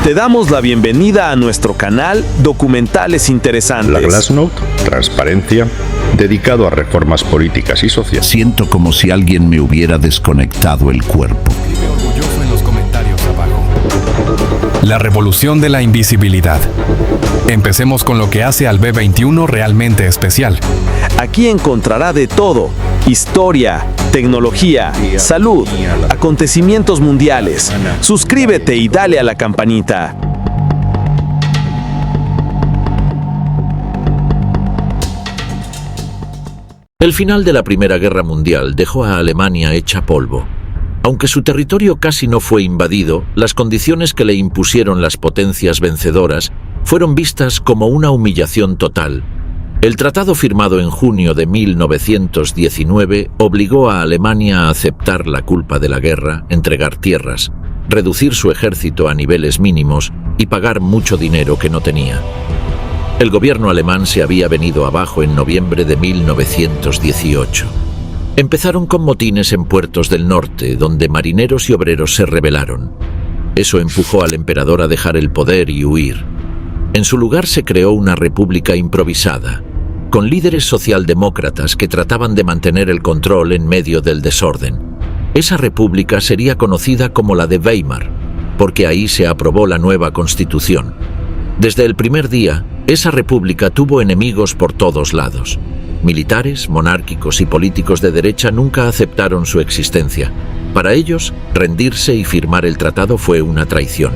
Te damos la bienvenida a nuestro canal Documentales Interesantes. La Glassnote, transparencia, dedicado a reformas políticas y sociales. Siento como si alguien me hubiera desconectado el cuerpo. Escribe orgulloso en los comentarios abajo. La revolución de la invisibilidad. Empecemos con lo que hace al B21 realmente especial. Aquí encontrará de todo: historia, tecnología, salud, acontecimientos mundiales. Suscríbete y dale a la campanita. El final de la Primera Guerra Mundial dejó a Alemania hecha polvo. Aunque su territorio casi no fue invadido, las condiciones que le impusieron las potencias vencedoras fueron vistas como una humillación total. El tratado firmado en junio de 1919 obligó a Alemania a aceptar la culpa de la guerra, entregar tierras, reducir su ejército a niveles mínimos y pagar mucho dinero que no tenía. El gobierno alemán se había venido abajo en noviembre de 1918. Empezaron con motines en puertos del norte, donde marineros y obreros se rebelaron. Eso empujó al emperador a dejar el poder y huir. En su lugar se creó una república improvisada, con líderes socialdemócratas que trataban de mantener el control en medio del desorden. Esa república sería conocida como la de Weimar, porque ahí se aprobó la nueva Constitución. Desde el primer día, esa república tuvo enemigos por todos lados. Militares, monárquicos y políticos de derecha nunca aceptaron su existencia. Para ellos, rendirse y firmar el tratado fue una traición.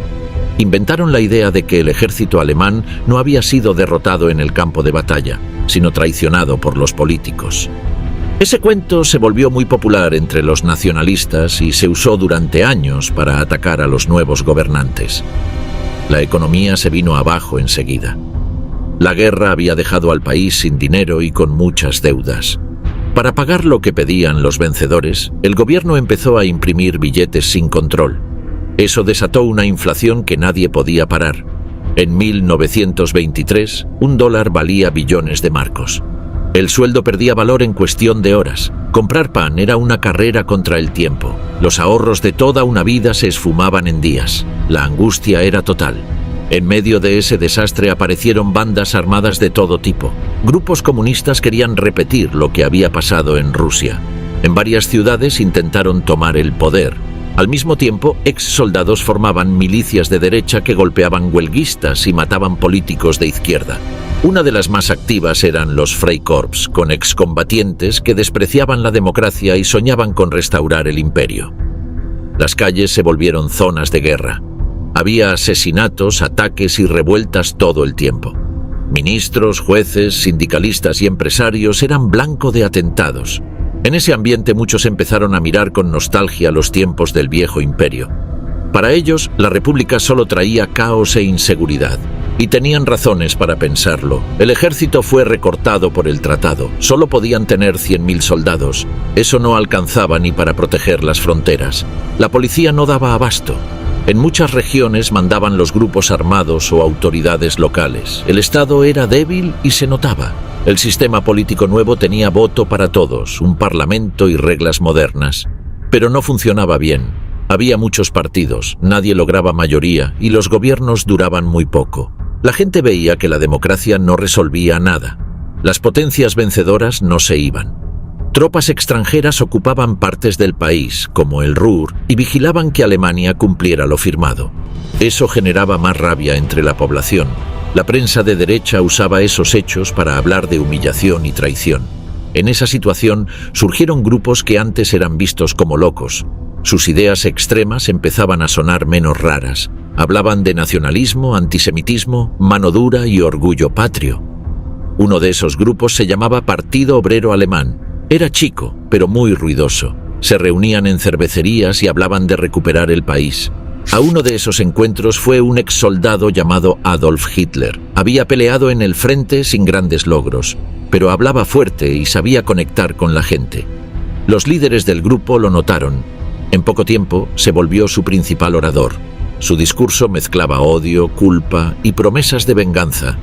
Inventaron la idea de que el ejército alemán no había sido derrotado en el campo de batalla, sino traicionado por los políticos. Ese cuento se volvió muy popular entre los nacionalistas y se usó durante años para atacar a los nuevos gobernantes. La economía se vino abajo enseguida. La guerra había dejado al país sin dinero y con muchas deudas. Para pagar lo que pedían los vencedores, el gobierno empezó a imprimir billetes sin control. Eso desató una inflación que nadie podía parar. En 1923, un dólar valía billones de marcos. El sueldo perdía valor en cuestión de horas. Comprar pan era una carrera contra el tiempo. Los ahorros de toda una vida se esfumaban en días. La angustia era total. En medio de ese desastre aparecieron bandas armadas de todo tipo. Grupos comunistas querían repetir lo que había pasado en Rusia. En varias ciudades intentaron tomar el poder. Al mismo tiempo, ex soldados formaban milicias de derecha que golpeaban huelguistas y mataban políticos de izquierda. Una de las más activas eran los Freikorps, con excombatientes que despreciaban la democracia y soñaban con restaurar el imperio. Las calles se volvieron zonas de guerra. Había asesinatos, ataques y revueltas todo el tiempo. Ministros, jueces, sindicalistas y empresarios eran blanco de atentados. En ese ambiente muchos empezaron a mirar con nostalgia los tiempos del viejo imperio. Para ellos, la república solo traía caos e inseguridad. Y tenían razones para pensarlo. El ejército fue recortado por el tratado. Solo podían tener 100.000 soldados. Eso no alcanzaba ni para proteger las fronteras. La policía no daba abasto. En muchas regiones mandaban los grupos armados o autoridades locales. El Estado era débil y se notaba. El sistema político nuevo tenía voto para todos, un parlamento y reglas modernas. Pero no funcionaba bien. Había muchos partidos, nadie lograba mayoría y los gobiernos duraban muy poco. La gente veía que la democracia no resolvía nada. Las potencias vencedoras no se iban. Tropas extranjeras ocupaban partes del país, como el Ruhr, y vigilaban que Alemania cumpliera lo firmado. Eso generaba más rabia entre la población. La prensa de derecha usaba esos hechos para hablar de humillación y traición. En esa situación surgieron grupos que antes eran vistos como locos. Sus ideas extremas empezaban a sonar menos raras. Hablaban de nacionalismo, antisemitismo, mano dura y orgullo patrio. Uno de esos grupos se llamaba Partido Obrero Alemán. Era chico, pero muy ruidoso. Se reunían en cervecerías y hablaban de recuperar el país. A uno de esos encuentros fue un ex soldado llamado Adolf Hitler. Había peleado en el frente sin grandes logros, pero hablaba fuerte y sabía conectar con la gente. Los líderes del grupo lo notaron. En poco tiempo se volvió su principal orador. Su discurso mezclaba odio, culpa y promesas de venganza.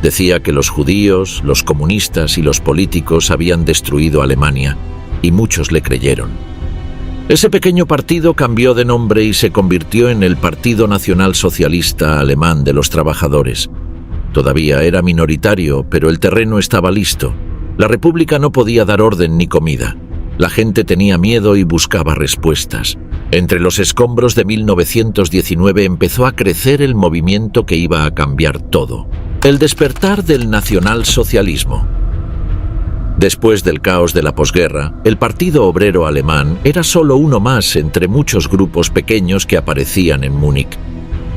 Decía que los judíos, los comunistas y los políticos habían destruido Alemania, y muchos le creyeron. Ese pequeño partido cambió de nombre y se convirtió en el Partido Nacional Socialista Alemán de los Trabajadores. Todavía era minoritario, pero el terreno estaba listo. La República no podía dar orden ni comida. La gente tenía miedo y buscaba respuestas. Entre los escombros de 1919 empezó a crecer el movimiento que iba a cambiar todo: el despertar del nacionalsocialismo. Después del caos de la posguerra, el Partido Obrero Alemán era solo uno más entre muchos grupos pequeños que aparecían en Múnich.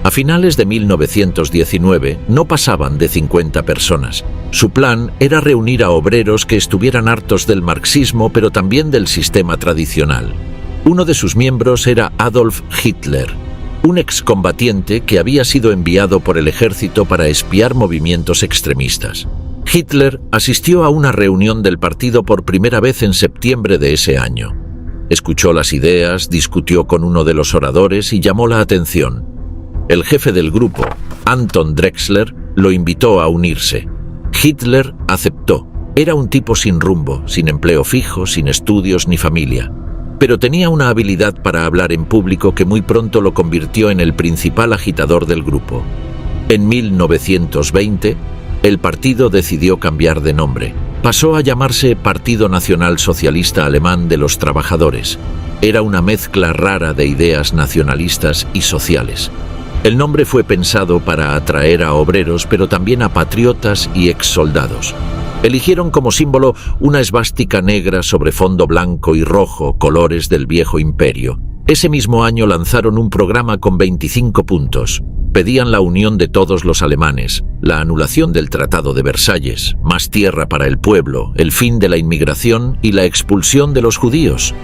A finales de 1919 no pasaban de 50 personas. Su plan era reunir a obreros que estuvieran hartos del marxismo, pero también del sistema tradicional. Uno de sus miembros era Adolf Hitler, un excombatiente que había sido enviado por el ejército para espiar movimientos extremistas. Hitler asistió a una reunión del partido por primera vez en septiembre de ese año. Escuchó las ideas, discutió con uno de los oradores y llamó la atención. El jefe del grupo, Anton Drexler, lo invitó a unirse. Hitler aceptó. Era un tipo sin rumbo, sin empleo fijo, sin estudios ni familia. Pero tenía una habilidad para hablar en público que muy pronto lo convirtió en el principal agitador del grupo. En 1920, el partido decidió cambiar de nombre. Pasó a llamarse Partido Nacional Socialista Alemán de los Trabajadores. Era una mezcla rara de ideas nacionalistas y sociales. El nombre fue pensado para atraer a obreros, pero también a patriotas y exsoldados. Eligieron como símbolo una esvástica negra sobre fondo blanco y rojo, colores del viejo imperio. Ese mismo año lanzaron un programa con 25 puntos. Pedían la unión de todos los alemanes, la anulación del Tratado de Versalles, más tierra para el pueblo, el fin de la inmigración y la expulsión de los judíos.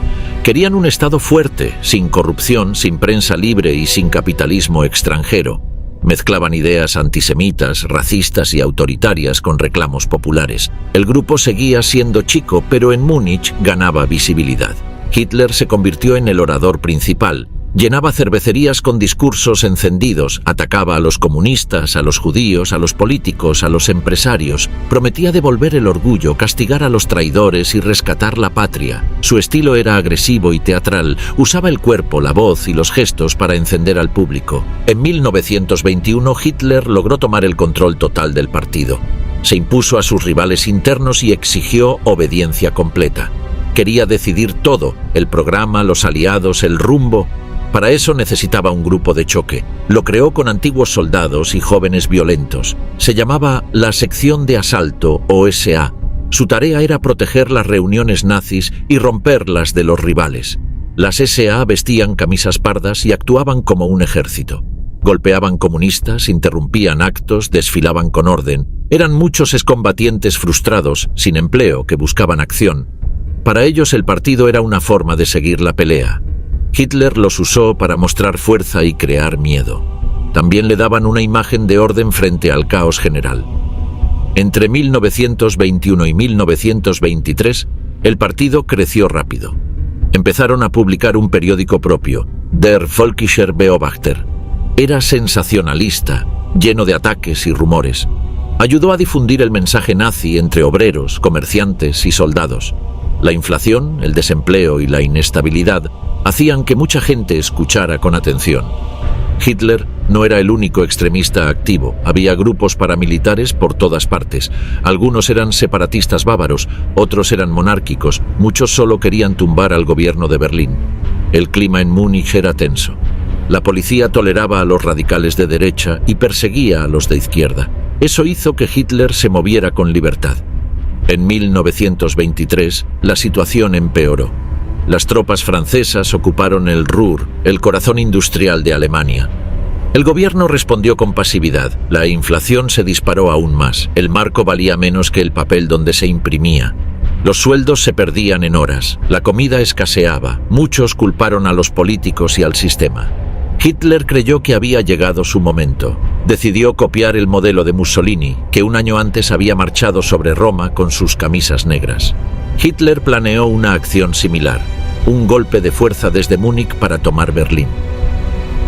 Querían un Estado fuerte, sin corrupción, sin prensa libre y sin capitalismo extranjero. Mezclaban ideas antisemitas, racistas y autoritarias con reclamos populares. El grupo seguía siendo chico, pero en Múnich ganaba visibilidad. Hitler se convirtió en el orador principal. Llenaba cervecerías con discursos encendidos, atacaba a los comunistas, a los judíos, a los políticos, a los empresarios. Prometía devolver el orgullo, castigar a los traidores y rescatar la patria. Su estilo era agresivo y teatral. Usaba el cuerpo, la voz y los gestos para encender al público. En 1921, Hitler logró tomar el control total del partido. Se impuso a sus rivales internos y exigió obediencia completa. Quería decidir todo: el programa, los aliados, el rumbo. Para eso necesitaba un grupo de choque. Lo creó con antiguos soldados y jóvenes violentos. Se llamaba la Sección de Asalto, o SA. Su tarea era proteger las reuniones nazis y romperlas de los rivales. Las SA vestían camisas pardas y actuaban como un ejército. Golpeaban comunistas, interrumpían actos, desfilaban con orden. Eran muchos excombatientes frustrados, sin empleo, que buscaban acción. Para ellos el partido era una forma de seguir la pelea. Hitler los usó para mostrar fuerza y crear miedo. También le daban una imagen de orden frente al caos general. Entre 1921 y 1923, el partido creció rápido. Empezaron a publicar un periódico propio, Der Völkischer Beobachter. Era sensacionalista, lleno de ataques y rumores. Ayudó a difundir el mensaje nazi entre obreros, comerciantes y soldados. La inflación, el desempleo y la inestabilidad hacían que mucha gente escuchara con atención. Hitler no era el único extremista activo. Había grupos paramilitares por todas partes. Algunos eran separatistas bávaros, otros eran monárquicos, muchos solo querían tumbar al gobierno de Berlín. El clima en Múnich era tenso. La policía toleraba a los radicales de derecha y perseguía a los de izquierda. Eso hizo que Hitler se moviera con libertad. En 1923, la situación empeoró. Las tropas francesas ocuparon el Ruhr, el corazón industrial de Alemania. El gobierno respondió con pasividad. La inflación se disparó aún más. El marco valía menos que el papel donde se imprimía. Los sueldos se perdían en horas. La comida escaseaba. Muchos culparon a los políticos y al sistema. Hitler creyó que había llegado su momento. Decidió copiar el modelo de Mussolini, que un año antes había marchado sobre Roma con sus camisas negras. Hitler planeó una acción similar, un golpe de fuerza desde Múnich para tomar Berlín.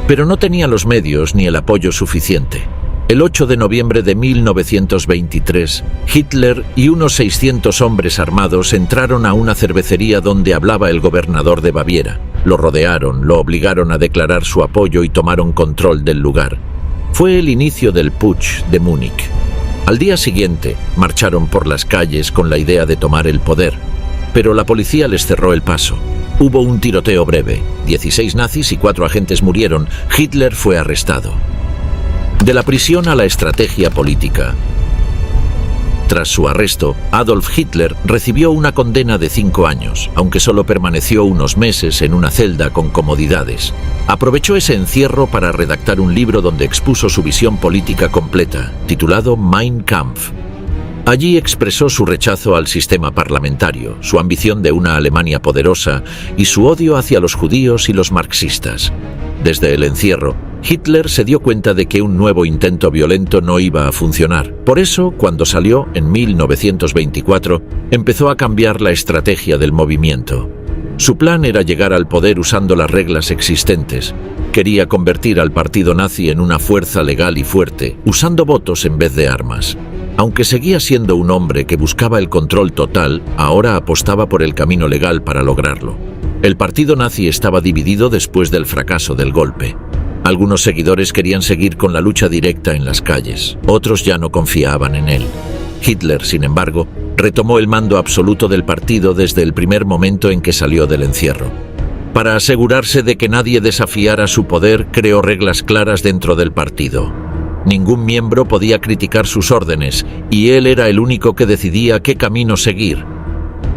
Pero no tenía los medios ni el apoyo suficiente. El 8 de noviembre de 1923, Hitler y unos 600 hombres armados entraron a una cervecería donde hablaba el gobernador de Baviera. Lo rodearon, lo obligaron a declarar su apoyo y tomaron control del lugar. Fue el inicio del Putsch de Múnich. Al día siguiente, marcharon por las calles con la idea de tomar el poder, pero la policía les cerró el paso. Hubo un tiroteo breve. 16 nazis y 4 agentes murieron. Hitler fue arrestado. De la prisión a la estrategia política. Tras su arresto, Adolf Hitler recibió una condena de 5 años, aunque solo permaneció unos meses en una celda con comodidades. Aprovechó ese encierro para redactar un libro donde expuso su visión política completa, titulado Mein Kampf. Allí expresó su rechazo al sistema parlamentario, su ambición de una Alemania poderosa y su odio hacia los judíos y los marxistas. Desde el encierro, Hitler se dio cuenta de que un nuevo intento violento no iba a funcionar. Por eso, cuando salió en 1924, empezó a cambiar la estrategia del movimiento. Su plan era llegar al poder usando las reglas existentes. Quería convertir al partido nazi en una fuerza legal y fuerte, usando votos en vez de armas. Aunque seguía siendo un hombre que buscaba el control total, ahora apostaba por el camino legal para lograrlo. El partido nazi estaba dividido después del fracaso del golpe. Algunos seguidores querían seguir con la lucha directa en las calles, otros ya no confiaban en él. Hitler, sin embargo, retomó el mando absoluto del partido desde el primer momento en que salió del encierro. Para asegurarse de que nadie desafiara su poder, creó reglas claras dentro del partido. Ningún miembro podía criticar sus órdenes, y él era el único que decidía qué camino seguir.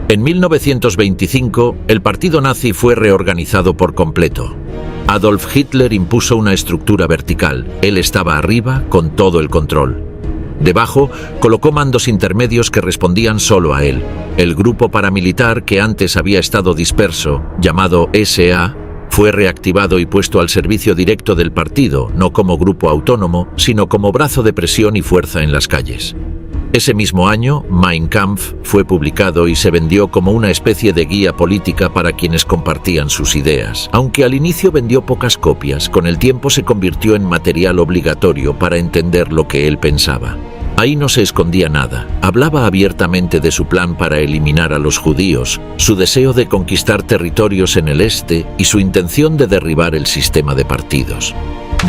En 1925, el partido nazi fue reorganizado por completo. Adolf Hitler impuso una estructura vertical. Él estaba arriba con todo el control. Debajo, colocó mandos intermedios que respondían solo a él. El grupo paramilitar, que antes había estado disperso, llamado SA, fue reactivado y puesto al servicio directo del partido, no como grupo autónomo, sino como brazo de presión y fuerza en las calles. Ese mismo año, Mein Kampf fue publicado y se vendió como una especie de guía política para quienes compartían sus ideas. Aunque al inicio vendió pocas copias, con el tiempo se convirtió en material obligatorio para entender lo que él pensaba. Ahí no se escondía nada. Hablaba abiertamente de su plan para eliminar a los judíos, su deseo de conquistar territorios en el este y su intención de derribar el sistema de partidos.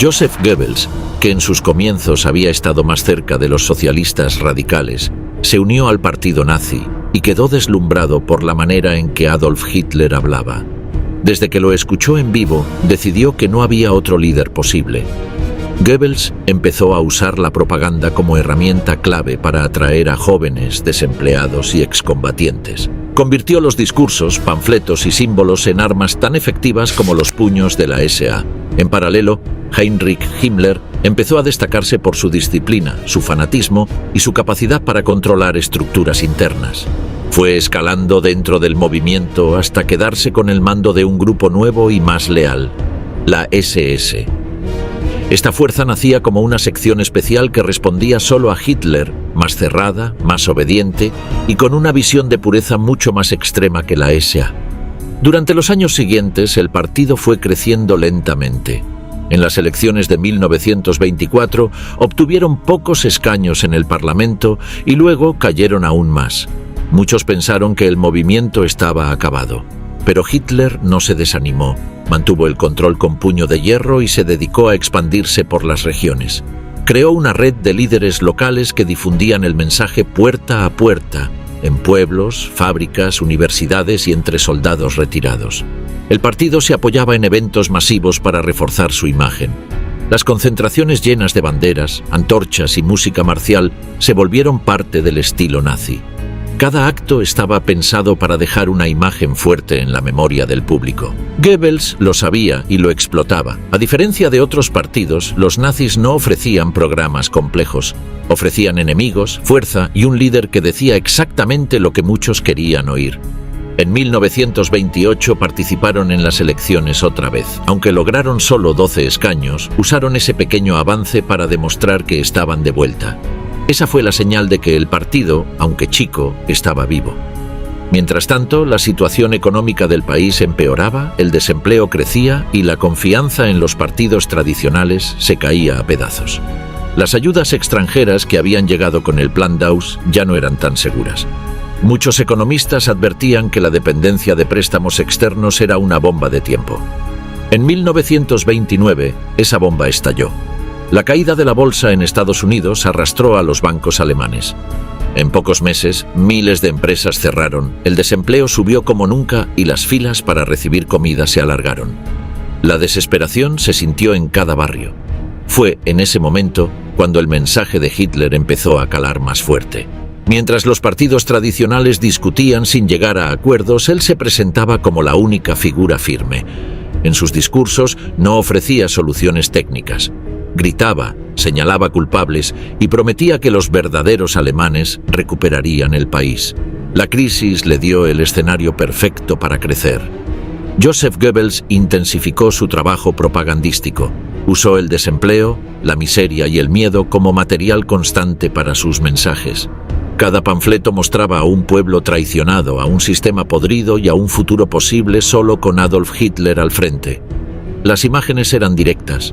Joseph Goebbels, que en sus comienzos había estado más cerca de los socialistas radicales, se unió al partido nazi y quedó deslumbrado por la manera en que Adolf Hitler hablaba. Desde que lo escuchó en vivo, decidió que no había otro líder posible. Goebbels empezó a usar la propaganda como herramienta clave para atraer a jóvenes, desempleados y excombatientes. Convirtió los discursos, panfletos y símbolos en armas tan efectivas como los puños de la SA. En paralelo, Heinrich Himmler empezó a destacarse por su disciplina, su fanatismo y su capacidad para controlar estructuras internas. Fue escalando dentro del movimiento hasta quedarse con el mando de un grupo nuevo y más leal, la SS. Esta fuerza nacía como una sección especial que respondía solo a Hitler, más cerrada, más obediente y con una visión de pureza mucho más extrema que la SA. Durante los años siguientes, el partido fue creciendo lentamente. En las elecciones de 1924 obtuvieron pocos escaños en el Parlamento y luego cayeron aún más. Muchos pensaron que el movimiento estaba acabado. Pero Hitler no se desanimó, mantuvo el control con puño de hierro y se dedicó a expandirse por las regiones. Creó una red de líderes locales que difundían el mensaje puerta a puerta, en pueblos, fábricas, universidades y entre soldados retirados. El partido se apoyaba en eventos masivos para reforzar su imagen. Las concentraciones llenas de banderas, antorchas y música marcial se volvieron parte del estilo nazi. Cada acto estaba pensado para dejar una imagen fuerte en la memoria del público. Goebbels lo sabía y lo explotaba. A diferencia de otros partidos, los nazis no ofrecían programas complejos. Ofrecían enemigos, fuerza y un líder que decía exactamente lo que muchos querían oír. En 1928 participaron en las elecciones otra vez. Aunque lograron solo 12 escaños, usaron ese pequeño avance para demostrar que estaban de vuelta. Esa fue la señal de que el partido, aunque chico, estaba vivo. Mientras tanto, la situación económica del país empeoraba, el desempleo crecía y la confianza en los partidos tradicionales se caía a pedazos. Las ayudas extranjeras que habían llegado con el Plan Dawes ya no eran tan seguras. Muchos economistas advertían que la dependencia de préstamos externos era una bomba de tiempo. En 1929, esa bomba estalló. La caída de la bolsa en Estados Unidos arrastró a los bancos alemanes. En pocos meses, miles de empresas cerraron, el desempleo subió como nunca y las filas para recibir comida se alargaron. La desesperación se sintió en cada barrio. Fue en ese momento cuando el mensaje de Hitler empezó a calar más fuerte. Mientras los partidos tradicionales discutían sin llegar a acuerdos, él se presentaba como la única figura firme. En sus discursos no ofrecía soluciones técnicas. Gritaba, señalaba culpables y prometía que los verdaderos alemanes recuperarían el país. La crisis le dio el escenario perfecto para crecer. Joseph Goebbels intensificó su trabajo propagandístico. Usó el desempleo, la miseria y el miedo como material constante para sus mensajes. Cada panfleto mostraba a un pueblo traicionado, a un sistema podrido y a un futuro posible solo con Adolf Hitler al frente. Las imágenes eran directas.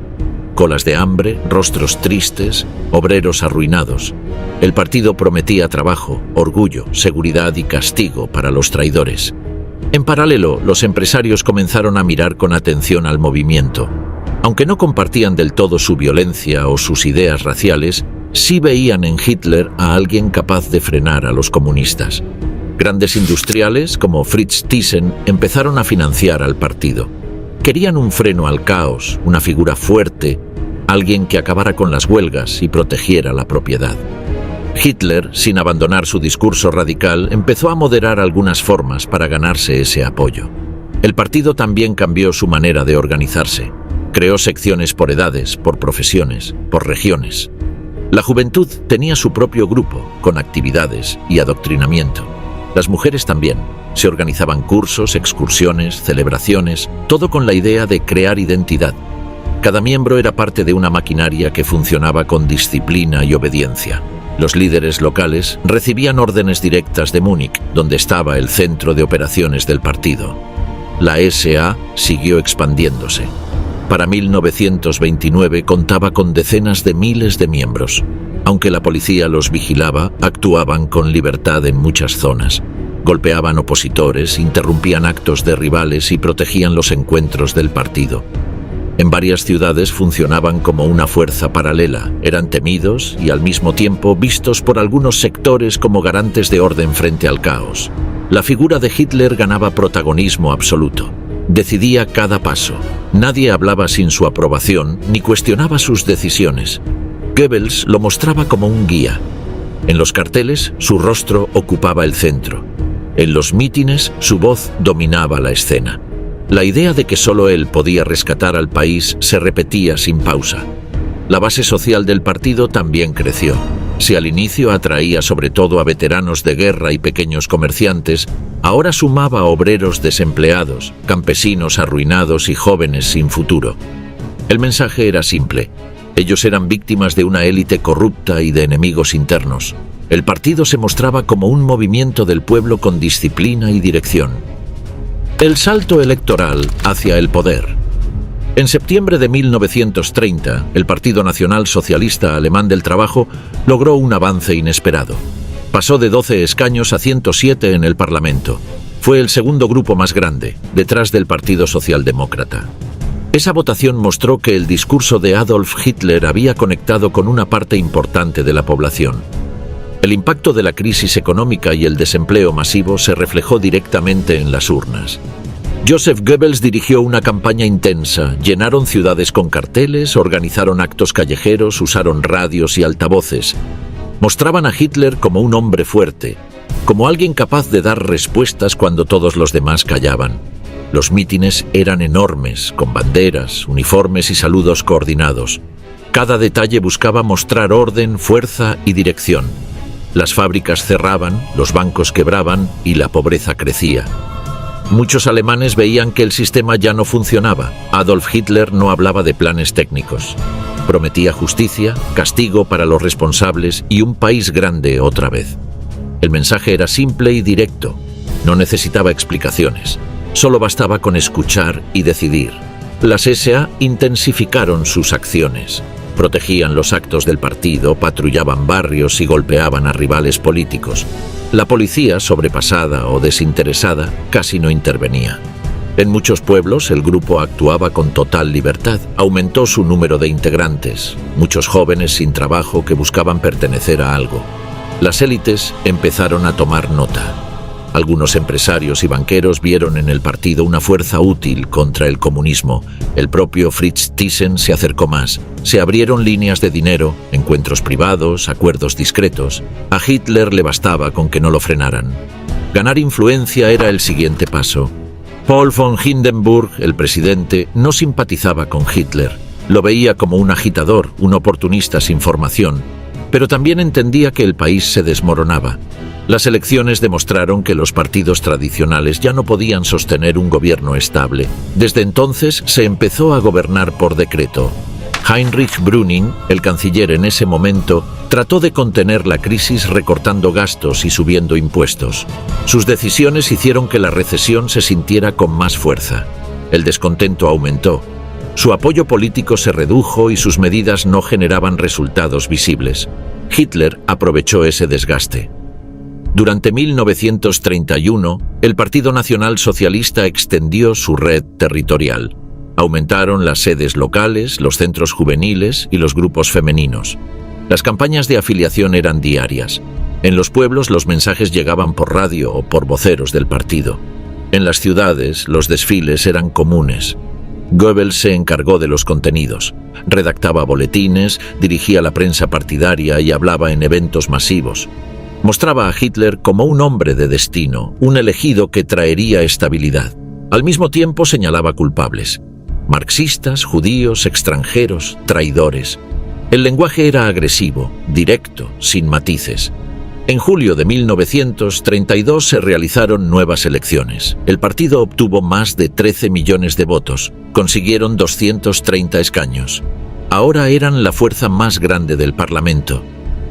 Colas de hambre, rostros tristes, obreros arruinados. El partido prometía trabajo, orgullo, seguridad y castigo para los traidores. En paralelo, los empresarios comenzaron a mirar con atención al movimiento. Aunque no compartían del todo su violencia o sus ideas raciales, sí veían en Hitler a alguien capaz de frenar a los comunistas. Grandes industriales como Fritz Thyssen empezaron a financiar al partido. Querían un freno al caos, una figura fuerte, alguien que acabara con las huelgas y protegiera la propiedad. Hitler, sin abandonar su discurso radical, empezó a moderar algunas formas para ganarse ese apoyo. El partido también cambió su manera de organizarse. Creó secciones por edades, por profesiones, por regiones. La juventud tenía su propio grupo, con actividades y adoctrinamiento. Las mujeres también. Se organizaban cursos, excursiones, celebraciones, todo con la idea de crear identidad. Cada miembro era parte de una maquinaria que funcionaba con disciplina y obediencia. Los líderes locales recibían órdenes directas de Múnich, donde estaba el centro de operaciones del partido. La SA siguió expandiéndose. Para 1929 contaba con decenas de miles de miembros. Aunque la policía los vigilaba, actuaban con libertad en muchas zonas. Golpeaban opositores, interrumpían actos de rivales y protegían los encuentros del partido. En varias ciudades funcionaban como una fuerza paralela, eran temidos y al mismo tiempo vistos por algunos sectores como garantes de orden frente al caos. La figura de Hitler ganaba protagonismo absoluto. Decidía cada paso. Nadie hablaba sin su aprobación ni cuestionaba sus decisiones. Goebbels lo mostraba como un guía. En los carteles, su rostro ocupaba el centro. En los mítines, su voz dominaba la escena. La idea de que solo él podía rescatar al país se repetía sin pausa. La base social del partido también creció. Si al inicio atraía sobre todo a veteranos de guerra y pequeños comerciantes, ahora sumaba a obreros desempleados, campesinos arruinados y jóvenes sin futuro. El mensaje era simple. Ellos eran víctimas de una élite corrupta y de enemigos internos. El partido se mostraba como un movimiento del pueblo con disciplina y dirección. El salto electoral hacia el poder. En septiembre de 1930, el Partido Nacional Socialista Alemán del Trabajo logró un avance inesperado. Pasó de 12 escaños a 107 en el Parlamento. Fue el segundo grupo más grande, detrás del Partido Socialdemócrata. Esa votación mostró que el discurso de Adolf Hitler había conectado con una parte importante de la población. El impacto de la crisis económica y el desempleo masivo se reflejó directamente en las urnas. Joseph Goebbels dirigió una campaña intensa, llenaron ciudades con carteles, organizaron actos callejeros, usaron radios y altavoces. Mostraban a Hitler como un hombre fuerte, como alguien capaz de dar respuestas cuando todos los demás callaban. Los mítines eran enormes, con banderas, uniformes y saludos coordinados. Cada detalle buscaba mostrar orden, fuerza y dirección. Las fábricas cerraban, los bancos quebraban y la pobreza crecía. Muchos alemanes veían que el sistema ya no funcionaba. Adolf Hitler no hablaba de planes técnicos. Prometía justicia, castigo para los responsables y un país grande otra vez. El mensaje era simple y directo. No necesitaba explicaciones. Solo bastaba con escuchar y decidir. Las SA intensificaron sus acciones. Protegían los actos del partido, patrullaban barrios y golpeaban a rivales políticos. La policía, sobrepasada o desinteresada, casi no intervenía. En muchos pueblos el grupo actuaba con total libertad. Aumentó su número de integrantes, muchos jóvenes sin trabajo que buscaban pertenecer a algo. Las élites empezaron a tomar nota. Algunos empresarios y banqueros vieron en el partido una fuerza útil contra el comunismo. El propio Fritz Thyssen se acercó más. Se abrieron líneas de dinero, encuentros privados, acuerdos discretos. A Hitler le bastaba con que no lo frenaran. Ganar influencia era el siguiente paso. Paul von Hindenburg, el presidente, no simpatizaba con Hitler. Lo veía como un agitador, un oportunista sin formación, pero también entendía que el país se desmoronaba. Las elecciones demostraron que los partidos tradicionales ya no podían sostener un gobierno estable. Desde entonces se empezó a gobernar por decreto. Heinrich Brüning, el canciller en ese momento, trató de contener la crisis recortando gastos y subiendo impuestos. Sus decisiones hicieron que la recesión se sintiera con más fuerza. El descontento aumentó. Su apoyo político se redujo y sus medidas no generaban resultados visibles. Hitler aprovechó ese desgaste. Durante 1931, el Partido Nacional Socialista extendió su red territorial. Aumentaron las sedes locales, los centros juveniles y los grupos femeninos. Las campañas de afiliación eran diarias. En los pueblos los mensajes llegaban por radio o por voceros del partido. En las ciudades los desfiles eran comunes. Goebbels se encargó de los contenidos. Redactaba boletines, dirigía la prensa partidaria y hablaba en eventos masivos. Mostraba a Hitler como un hombre de destino, un elegido que traería estabilidad. Al mismo tiempo señalaba culpables: marxistas, judíos, extranjeros, traidores. El lenguaje era agresivo, directo, sin matices. En julio de 1932 se realizaron nuevas elecciones. El partido obtuvo más de 13 millones de votos. Consiguieron 230 escaños. Ahora eran la fuerza más grande del Parlamento.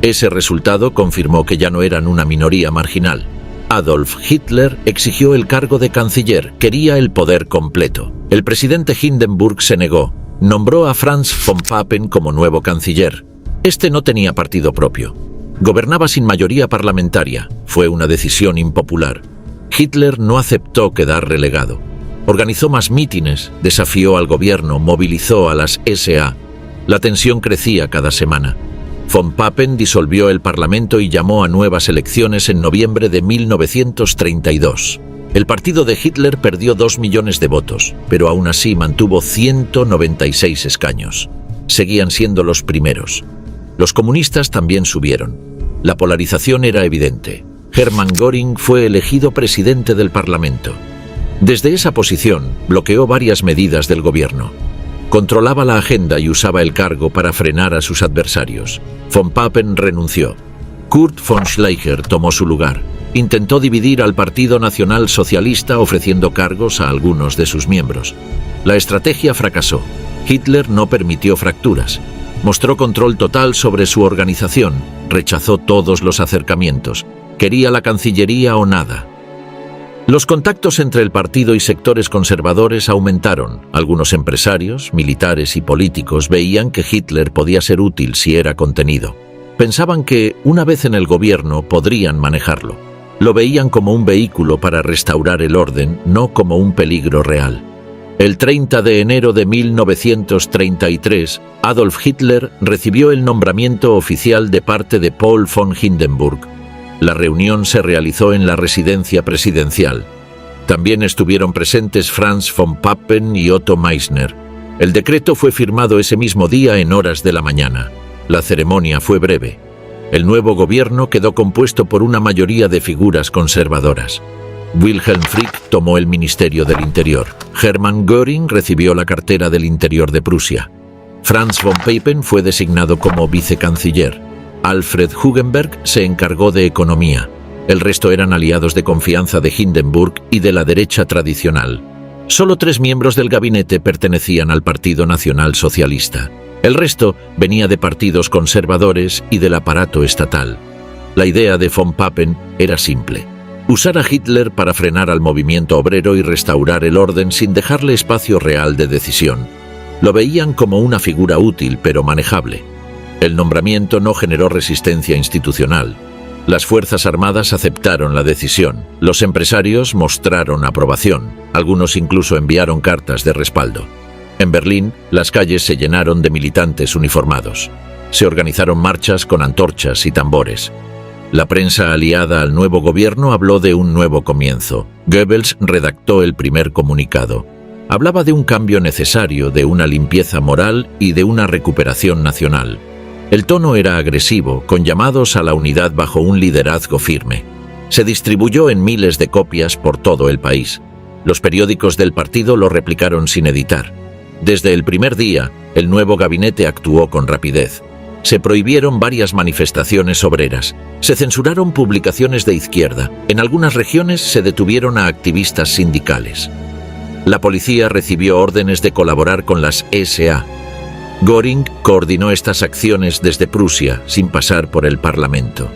Ese resultado confirmó que ya no eran una minoría marginal. Adolf Hitler exigió el cargo de canciller, quería el poder completo. El presidente Hindenburg se negó. Nombró a Franz von Papen como nuevo canciller. Este no tenía partido propio. Gobernaba sin mayoría parlamentaria. Fue una decisión impopular. Hitler no aceptó quedar relegado. Organizó más mítines, desafió al gobierno, movilizó a las SA. La tensión crecía cada semana. Von Papen disolvió el Parlamento y llamó a nuevas elecciones en noviembre de 1932. El partido de Hitler perdió 2 millones de votos, pero aún así mantuvo 196 escaños. Seguían siendo los primeros. Los comunistas también subieron. La polarización era evidente. Hermann Göring fue elegido presidente del Parlamento. Desde esa posición, bloqueó varias medidas del gobierno. Controlaba la agenda y usaba el cargo para frenar a sus adversarios. Von Papen renunció. Kurt von Schleicher tomó su lugar. Intentó dividir al Partido Nacional Socialista ofreciendo cargos a algunos de sus miembros. La estrategia fracasó. Hitler no permitió fracturas. Mostró control total sobre su organización. Rechazó todos los acercamientos. Quería la Cancillería o nada. Los contactos entre el partido y sectores conservadores aumentaron. Algunos empresarios, militares y políticos veían que Hitler podía ser útil si era contenido. Pensaban que, una vez en el gobierno, podrían manejarlo. Lo veían como un vehículo para restaurar el orden, no como un peligro real. El 30 de enero de 1933, Adolf Hitler recibió el nombramiento oficial de parte de Paul von Hindenburg. La reunión se realizó en la residencia presidencial. También estuvieron presentes Franz von Papen y Otto Meissner. El decreto fue firmado ese mismo día en horas de la mañana. La ceremonia fue breve. El nuevo gobierno quedó compuesto por una mayoría de figuras conservadoras. Wilhelm Frick tomó el Ministerio del Interior. Hermann Göring recibió la cartera del Interior de Prusia. Franz von Papen fue designado como vicecanciller. Alfred Hugenberg se encargó de economía. El resto eran aliados de confianza de Hindenburg y de la derecha tradicional. Solo 3 miembros del gabinete pertenecían al Partido Nacional Socialista. El resto venía de partidos conservadores y del aparato estatal. La idea de von Papen era simple: usar a Hitler para frenar al movimiento obrero y restaurar el orden sin dejarle espacio real de decisión. Lo veían como una figura útil pero manejable. El nombramiento no generó resistencia institucional. Las Fuerzas Armadas aceptaron la decisión. Los empresarios mostraron aprobación. Algunos incluso enviaron cartas de respaldo. En Berlín, las calles se llenaron de militantes uniformados. Se organizaron marchas con antorchas y tambores. La prensa aliada al nuevo gobierno habló de un nuevo comienzo. Goebbels redactó el primer comunicado. Hablaba de un cambio necesario, de una limpieza moral y de una recuperación nacional. El tono era agresivo, con llamados a la unidad bajo un liderazgo firme. Se distribuyó en miles de copias por todo el país. Los periódicos del partido lo replicaron sin editar. Desde el primer día, el nuevo gabinete actuó con rapidez. Se prohibieron varias manifestaciones obreras. Se censuraron publicaciones de izquierda. En algunas regiones se detuvieron a activistas sindicales. La policía recibió órdenes de colaborar con las SA. Göring coordinó estas acciones desde Prusia, sin pasar por el Parlamento.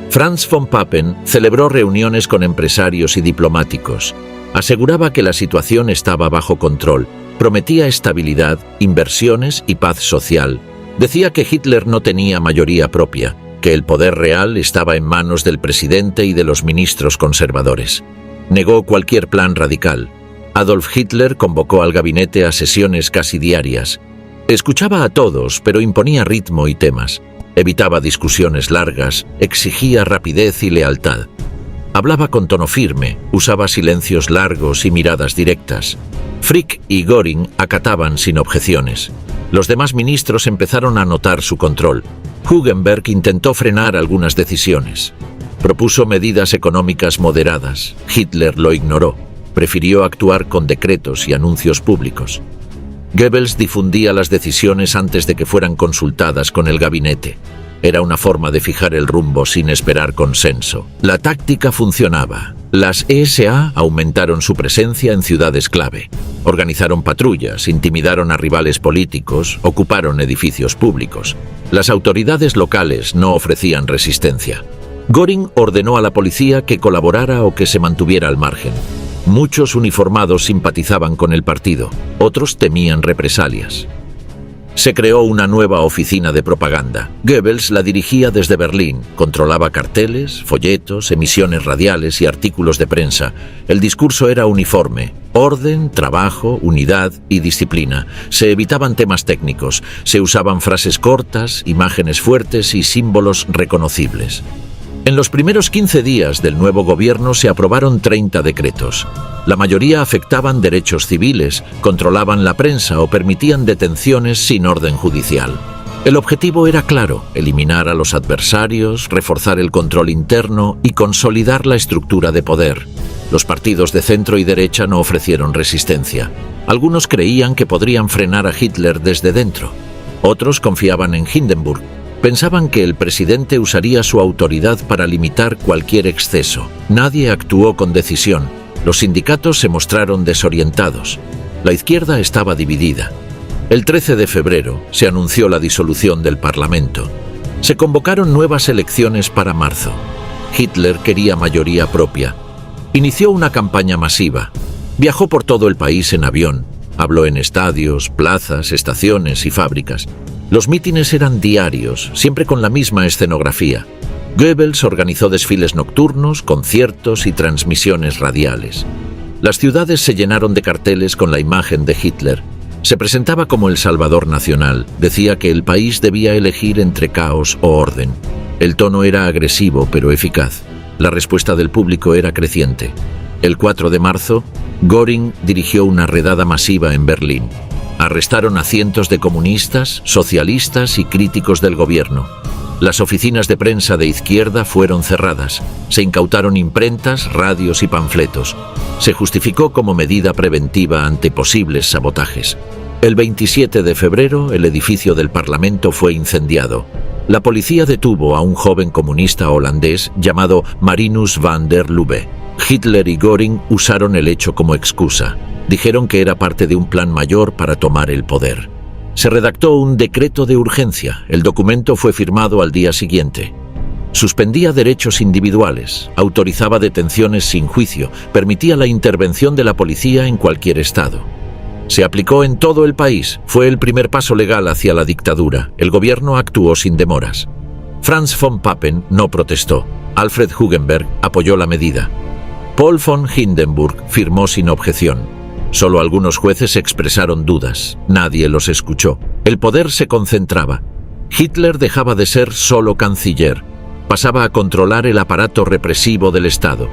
Franz von Papen celebró reuniones con empresarios y diplomáticos. Aseguraba que la situación estaba bajo control. Prometía estabilidad, inversiones y paz social. Decía que Hitler no tenía mayoría propia, que el poder real estaba en manos del presidente y de los ministros conservadores. Negó cualquier plan radical. Adolf Hitler convocó al gabinete a sesiones casi diarias. Escuchaba a todos, pero imponía ritmo y temas. Evitaba discusiones largas, exigía rapidez y lealtad. Hablaba con tono firme, usaba silencios largos y miradas directas. Frick y Göring acataban sin objeciones. Los demás ministros empezaron a notar su control. Hugenberg intentó frenar algunas decisiones. Propuso medidas económicas moderadas. Hitler lo ignoró. Prefirió actuar con decretos y anuncios públicos. Goebbels difundía las decisiones antes de que fueran consultadas con el gabinete. Era una forma de fijar el rumbo sin esperar consenso. La táctica funcionaba. Las SA aumentaron su presencia en ciudades clave. Organizaron patrullas, intimidaron a rivales políticos, ocuparon edificios públicos. Las autoridades locales no ofrecían resistencia. Göring ordenó a la policía que colaborara o que se mantuviera al margen. Muchos uniformados simpatizaban con el partido, otros temían represalias. Se creó una nueva oficina de propaganda. Goebbels la dirigía desde Berlín, controlaba carteles, folletos, emisiones radiales y artículos de prensa. El discurso era uniforme: orden, trabajo, unidad y disciplina. Se evitaban temas técnicos, se usaban frases cortas, imágenes fuertes y símbolos reconocibles. En los primeros 15 días del nuevo gobierno se aprobaron 30 decretos. La mayoría afectaban derechos civiles, controlaban la prensa o permitían detenciones sin orden judicial. El objetivo era claro: eliminar a los adversarios, reforzar el control interno y consolidar la estructura de poder. Los partidos de centro y derecha no ofrecieron resistencia. Algunos creían que podrían frenar a Hitler desde dentro. Otros confiaban en Hindenburg. Pensaban que el presidente usaría su autoridad para limitar cualquier exceso. Nadie actuó con decisión. Los sindicatos se mostraron desorientados. La izquierda estaba dividida. El 13 de febrero se anunció la disolución del Parlamento. Se convocaron nuevas elecciones para marzo. Hitler quería mayoría propia. Inició una campaña masiva. Viajó por todo el país en avión. Habló en estadios, plazas, estaciones y fábricas. Los mítines eran diarios, siempre con la misma escenografía. Goebbels organizó desfiles nocturnos, conciertos y transmisiones radiales. Las ciudades se llenaron de carteles con la imagen de Hitler. Se presentaba como el salvador nacional. Decía que el país debía elegir entre caos o orden. El tono era agresivo pero eficaz. La respuesta del público era creciente. El 4 de marzo, Göring dirigió una redada masiva en Berlín. Arrestaron a cientos de comunistas, socialistas y críticos del gobierno. Las oficinas de prensa de izquierda fueron cerradas. Se incautaron imprentas, radios y panfletos. Se justificó como medida preventiva ante posibles sabotajes. El 27 de febrero, el edificio del Parlamento fue incendiado. La policía detuvo a un joven comunista holandés llamado Marinus van der Lubbe. Hitler y Göring usaron el hecho como excusa. Dijeron que era parte de un plan mayor para tomar el poder. Se redactó un decreto de urgencia. El documento fue firmado al día siguiente. Suspendía derechos individuales, autorizaba detenciones sin juicio, permitía la intervención de la policía en cualquier estado. Se aplicó en todo el país. Fue el primer paso legal hacia la dictadura. El gobierno actuó sin demoras. Franz von Papen no protestó. Alfred Hugenberg apoyó la medida. Paul von Hindenburg firmó sin objeción. Solo algunos jueces expresaron dudas. Nadie los escuchó. El poder se concentraba. Hitler dejaba de ser solo canciller. Pasaba a controlar el aparato represivo del Estado.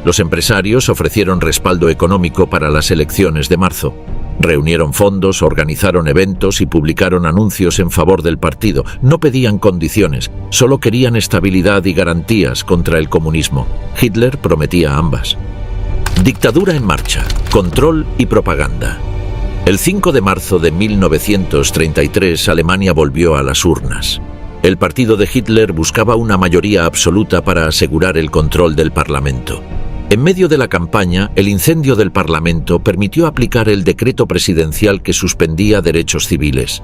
Los empresarios ofrecieron respaldo económico para las elecciones de marzo. Reunieron fondos, organizaron eventos y publicaron anuncios en favor del partido. No pedían condiciones, solo querían estabilidad y garantías contra el comunismo. Hitler prometía ambas. Dictadura en marcha, control y propaganda. El 5 de marzo de 1933, Alemania volvió a las urnas. El partido de Hitler buscaba una mayoría absoluta para asegurar el control del Parlamento. En medio de la campaña, el incendio del Parlamento permitió aplicar el decreto presidencial que suspendía derechos civiles.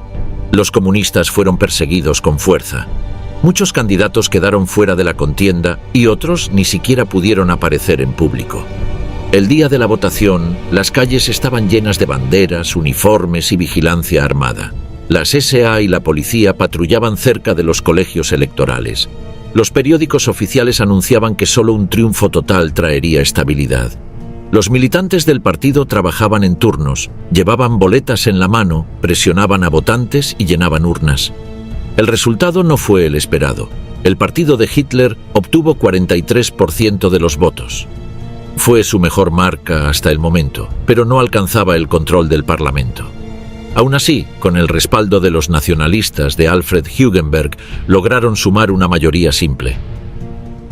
Los comunistas fueron perseguidos con fuerza. Muchos candidatos quedaron fuera de la contienda y otros ni siquiera pudieron aparecer en público. El día de la votación, las calles estaban llenas de banderas, uniformes y vigilancia armada. Las SA y la policía patrullaban cerca de los colegios electorales. Los periódicos oficiales anunciaban que solo un triunfo total traería estabilidad. Los militantes del partido trabajaban en turnos, llevaban boletas en la mano, presionaban a votantes y llenaban urnas. El resultado no fue el esperado. El partido de Hitler obtuvo 43% de los votos. Fue su mejor marca hasta el momento, pero no alcanzaba el control del Parlamento. Aún así, con el respaldo de los nacionalistas de Alfred Hugenberg, lograron sumar una mayoría simple.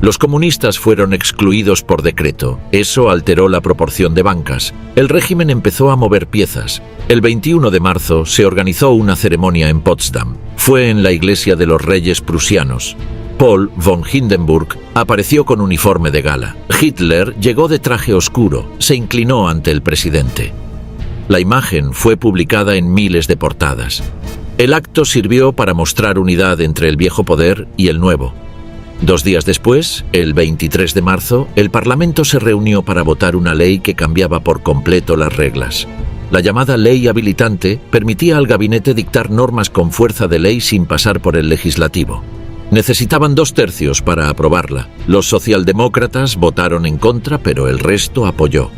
Los comunistas fueron excluidos por decreto. Eso alteró la proporción de bancas. El régimen empezó a mover piezas. El 21 de marzo se organizó una ceremonia en Potsdam. Fue en la iglesia de los Reyes Prusianos. Paul von Hindenburg apareció con uniforme de gala. Hitler llegó de traje oscuro, se inclinó ante el presidente. La imagen fue publicada en miles de portadas. El acto sirvió para mostrar unidad entre el viejo poder y el nuevo. 2 días después, el 23 de marzo, el Parlamento se reunió para votar una ley que cambiaba por completo las reglas. La llamada ley habilitante permitía al gabinete dictar normas con fuerza de ley sin pasar por el legislativo. Necesitaban 2/3 para aprobarla. Los socialdemócratas votaron en contra, pero el resto apoyó.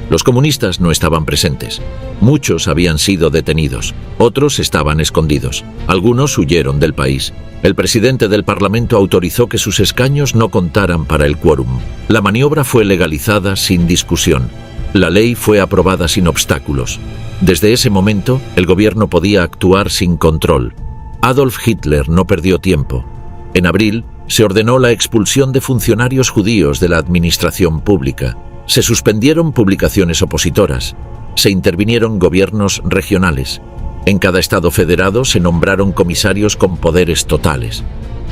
Los comunistas no estaban presentes. Muchos habían sido detenidos, otros estaban escondidos. Algunos huyeron del país. El presidente del Parlamento autorizó que sus escaños no contaran para el quórum. La maniobra fue legalizada sin discusión. La ley fue aprobada sin obstáculos. Desde ese momento, el gobierno podía actuar sin control. Adolf Hitler no perdió tiempo. En abril, se ordenó la expulsión de funcionarios judíos de la administración pública. Se suspendieron publicaciones opositoras. Se intervinieron gobiernos regionales. En cada estado federado se nombraron comisarios con poderes totales.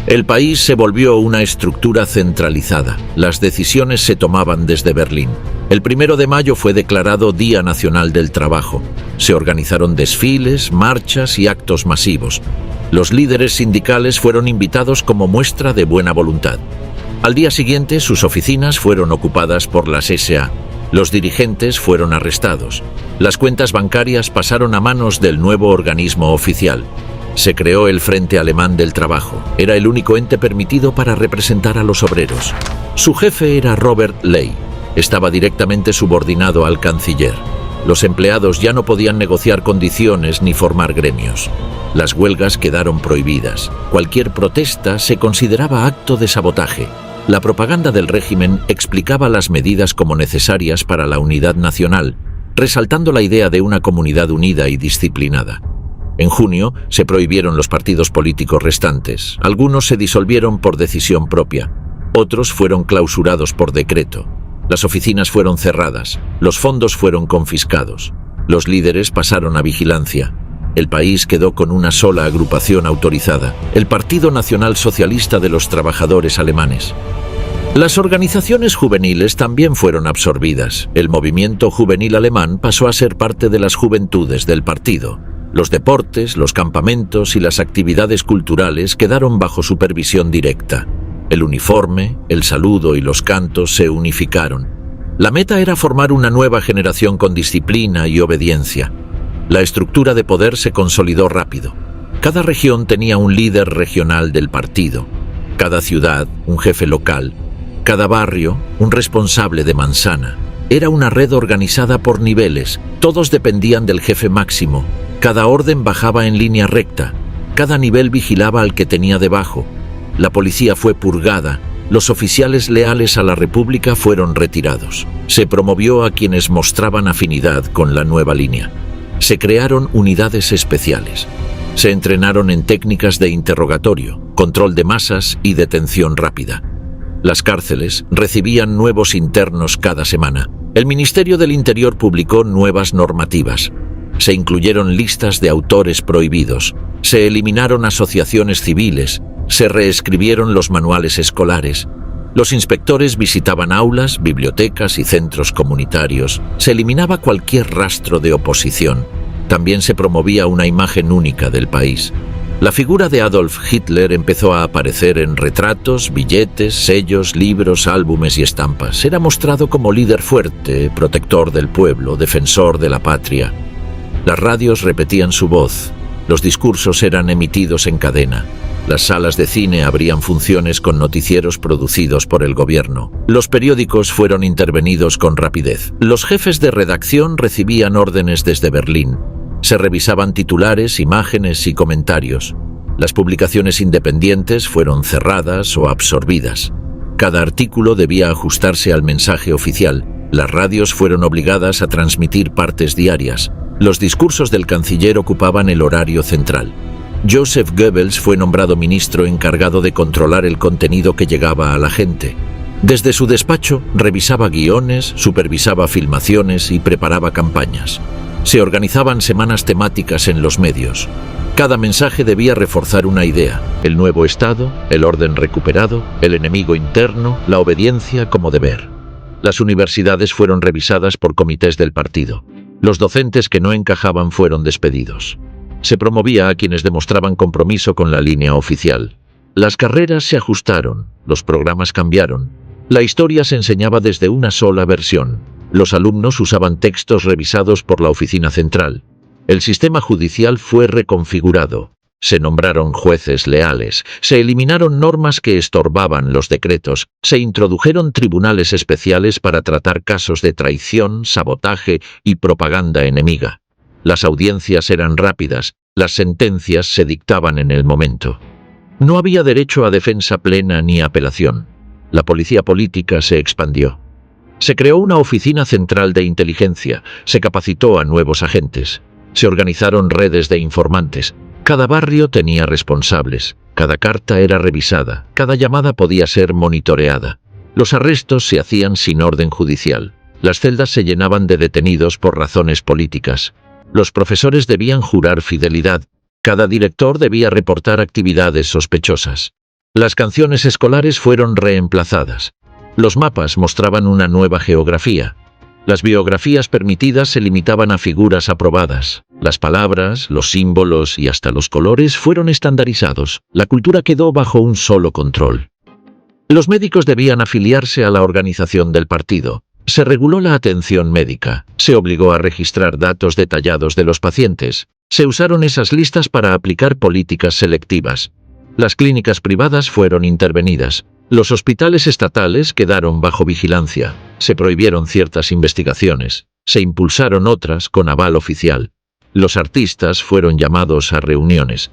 El país se volvió una estructura centralizada. Las decisiones se tomaban desde Berlín. El 1 de mayo fue declarado Día Nacional del Trabajo. Se organizaron desfiles, marchas y actos masivos. Los líderes sindicales fueron invitados como muestra de buena voluntad. Al día siguiente, sus oficinas fueron ocupadas por las SA. Los dirigentes fueron arrestados. Las cuentas bancarias pasaron a manos del nuevo organismo oficial. Se creó el Frente Alemán del Trabajo. Era el único ente permitido para representar a los obreros. Su jefe era Robert Ley. Estaba directamente subordinado al canciller. Los empleados ya no podían negociar condiciones ni formar gremios. Las huelgas quedaron prohibidas. Cualquier protesta se consideraba acto de sabotaje. La propaganda del régimen explicaba las medidas como necesarias para la unidad nacional, resaltando la idea de una comunidad unida y disciplinada. En junio se prohibieron los partidos políticos restantes. Algunos se disolvieron por decisión propia. Otros fueron clausurados por decreto. Las oficinas fueron cerradas. Los fondos fueron confiscados. Los líderes pasaron a vigilancia. El país quedó con una sola agrupación autorizada, el Partido Nacional Socialista de los Trabajadores Alemanes. Las organizaciones juveniles también fueron absorbidas. El movimiento juvenil alemán pasó a ser parte de las juventudes del partido. Los deportes, los campamentos y las actividades culturales quedaron bajo supervisión directa. El uniforme, el saludo y los cantos se unificaron. La meta era formar una nueva generación con disciplina y obediencia. La estructura de poder se consolidó rápido. Cada región tenía un líder regional del partido. Cada ciudad, un jefe local. Cada barrio, un responsable de manzana. Era una red organizada por niveles. Todos dependían del jefe máximo. Cada orden bajaba en línea recta. Cada nivel vigilaba al que tenía debajo. La policía fue purgada. Los oficiales leales a la República fueron retirados. Se promovió a quienes mostraban afinidad con la nueva línea. Se crearon unidades especiales. Se entrenaron en técnicas de interrogatorio, control de masas y detención rápida. Las cárceles recibían nuevos internos cada semana. El Ministerio del Interior publicó nuevas normativas. Se incluyeron listas de autores prohibidos. Se eliminaron asociaciones civiles. Se reescribieron los manuales escolares. Los inspectores visitaban aulas, bibliotecas y centros comunitarios. Se eliminaba cualquier rastro de oposición. También se promovía una imagen única del país. La figura de Adolf Hitler empezó a aparecer en retratos, billetes, sellos, libros, álbumes y estampas. Era mostrado como líder fuerte, protector del pueblo, defensor de la patria. Las radios repetían su voz. Los discursos eran emitidos en cadena. Las salas de cine abrían funciones con noticieros producidos por el gobierno. Los periódicos fueron intervenidos con rapidez. Los jefes de redacción recibían órdenes desde Berlín. Se revisaban titulares, imágenes y comentarios. Las publicaciones independientes fueron cerradas o absorbidas. Cada artículo debía ajustarse al mensaje oficial. Las radios fueron obligadas a transmitir partes diarias. Los discursos del canciller ocupaban el horario central. Joseph Goebbels fue nombrado ministro encargado de controlar el contenido que llegaba a la gente. Desde su despacho, revisaba guiones, supervisaba filmaciones y preparaba campañas. Se organizaban semanas temáticas en los medios. Cada mensaje debía reforzar una idea: el nuevo Estado, el orden recuperado, el enemigo interno, la obediencia como deber. Las universidades fueron revisadas por comités del partido. Los docentes que no encajaban fueron despedidos. Se promovía a quienes demostraban compromiso con la línea oficial. Las carreras se ajustaron, los programas cambiaron. La historia se enseñaba desde una sola versión. Los alumnos usaban textos revisados por la oficina central. El sistema judicial fue reconfigurado. Se nombraron jueces leales, se eliminaron normas que estorbaban los decretos, se introdujeron tribunales especiales para tratar casos de traición, sabotaje y propaganda enemiga. Las audiencias eran rápidas, las sentencias se dictaban en el momento. No había derecho a defensa plena ni apelación. La policía política se expandió. Se creó una oficina central de inteligencia, se capacitó a nuevos agentes, se organizaron redes de informantes. Cada barrio tenía responsables, cada carta era revisada, cada llamada podía ser monitoreada. Los arrestos se hacían sin orden judicial. Las celdas se llenaban de detenidos por razones políticas. Los profesores debían jurar fidelidad. Cada director debía reportar actividades sospechosas. Las canciones escolares fueron reemplazadas. Los mapas mostraban una nueva geografía. Las biografías permitidas se limitaban a figuras aprobadas. Las palabras, los símbolos y hasta los colores fueron estandarizados. La cultura quedó bajo un solo control. Los médicos debían afiliarse a la organización del partido. Se reguló la atención médica. Se obligó a registrar datos detallados de los pacientes. Se usaron esas listas para aplicar políticas selectivas. Las clínicas privadas fueron intervenidas. Los hospitales estatales quedaron bajo vigilancia. Se prohibieron ciertas investigaciones. Se impulsaron otras con aval oficial. Los artistas fueron llamados a reuniones.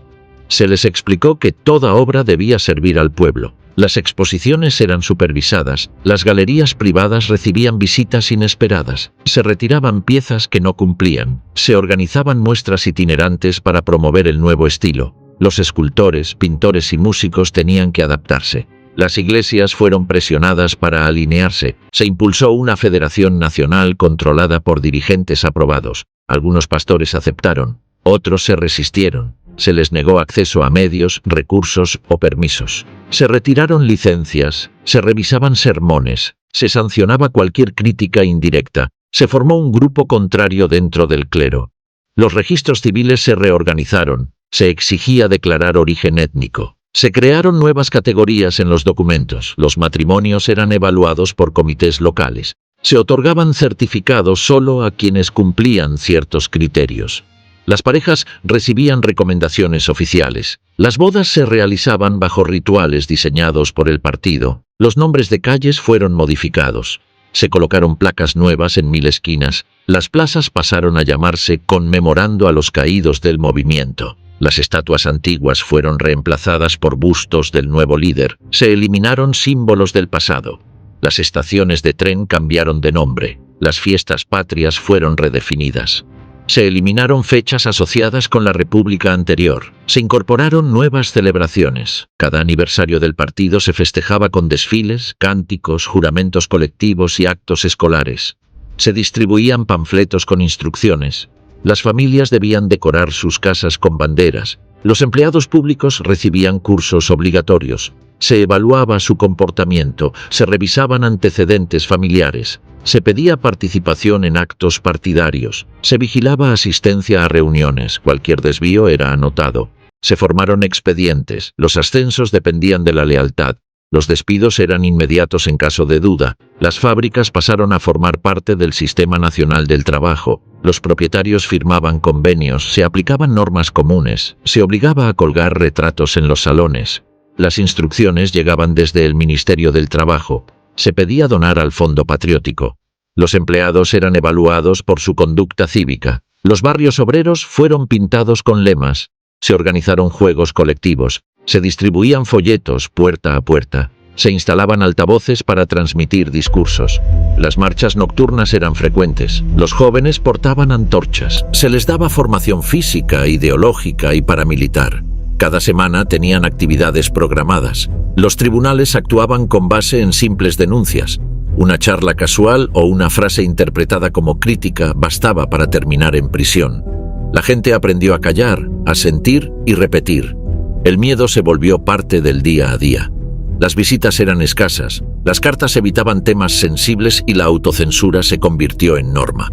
Se les explicó que toda obra debía servir al pueblo. Las exposiciones eran supervisadas. Las galerías privadas recibían visitas inesperadas. Se retiraban piezas que no cumplían. Se organizaban muestras itinerantes para promover el nuevo estilo. Los escultores, pintores y músicos tenían que adaptarse. Las iglesias fueron presionadas para alinearse. Se impulsó una federación nacional controlada por dirigentes aprobados. Algunos pastores aceptaron, otros se resistieron. Se les negó acceso a medios, recursos o permisos. Se retiraron licencias, se revisaban sermones, se sancionaba cualquier crítica indirecta. Se formó un grupo contrario dentro del clero. Los registros civiles se reorganizaron. Se exigía declarar origen étnico. Se crearon nuevas categorías en los documentos. Los matrimonios eran evaluados por comités locales. Se otorgaban certificados solo a quienes cumplían ciertos criterios. Las parejas recibían recomendaciones oficiales. Las bodas se realizaban bajo rituales diseñados por el partido. Los nombres de calles fueron modificados. Se colocaron placas nuevas en 1000 esquinas. Las plazas pasaron a llamarse conmemorando a los caídos del movimiento. Las estatuas antiguas fueron reemplazadas por bustos del nuevo líder. Se eliminaron símbolos del pasado. Las estaciones de tren cambiaron de nombre. Las fiestas patrias fueron redefinidas. Se eliminaron fechas asociadas con la república anterior. Se incorporaron nuevas celebraciones. Cada aniversario del partido se festejaba con desfiles, cánticos, juramentos colectivos y actos escolares. Se distribuían panfletos con instrucciones. Las familias debían decorar sus casas con banderas. Los empleados públicos recibían cursos obligatorios. Se evaluaba su comportamiento, se revisaban antecedentes familiares. Se pedía participación en actos partidarios. Se vigilaba asistencia a reuniones. Cualquier desvío era anotado. Se formaron expedientes. Los ascensos dependían de la lealtad. Los despidos eran inmediatos en caso de duda. Las fábricas pasaron a formar parte del Sistema Nacional del Trabajo. Los propietarios firmaban convenios. Se aplicaban normas comunes. Se obligaba a colgar retratos en los salones. Las instrucciones llegaban desde el Ministerio del Trabajo. Se pedía donar al Fondo Patriótico. Los empleados eran evaluados por su conducta cívica. Los barrios obreros fueron pintados con lemas. Se organizaron juegos colectivos. Se distribuían folletos puerta a puerta. Se instalaban altavoces para transmitir discursos. Las marchas nocturnas eran frecuentes. Los jóvenes portaban antorchas. Se les daba formación física, ideológica y paramilitar. Cada semana tenían actividades programadas. Los tribunales actuaban con base en simples denuncias. Una charla casual o una frase interpretada como crítica bastaba para terminar en prisión. La gente aprendió a callar, a sentir y repetir. El miedo se volvió parte del día a día. Las visitas eran escasas, las cartas evitaban temas sensibles y la autocensura se convirtió en norma.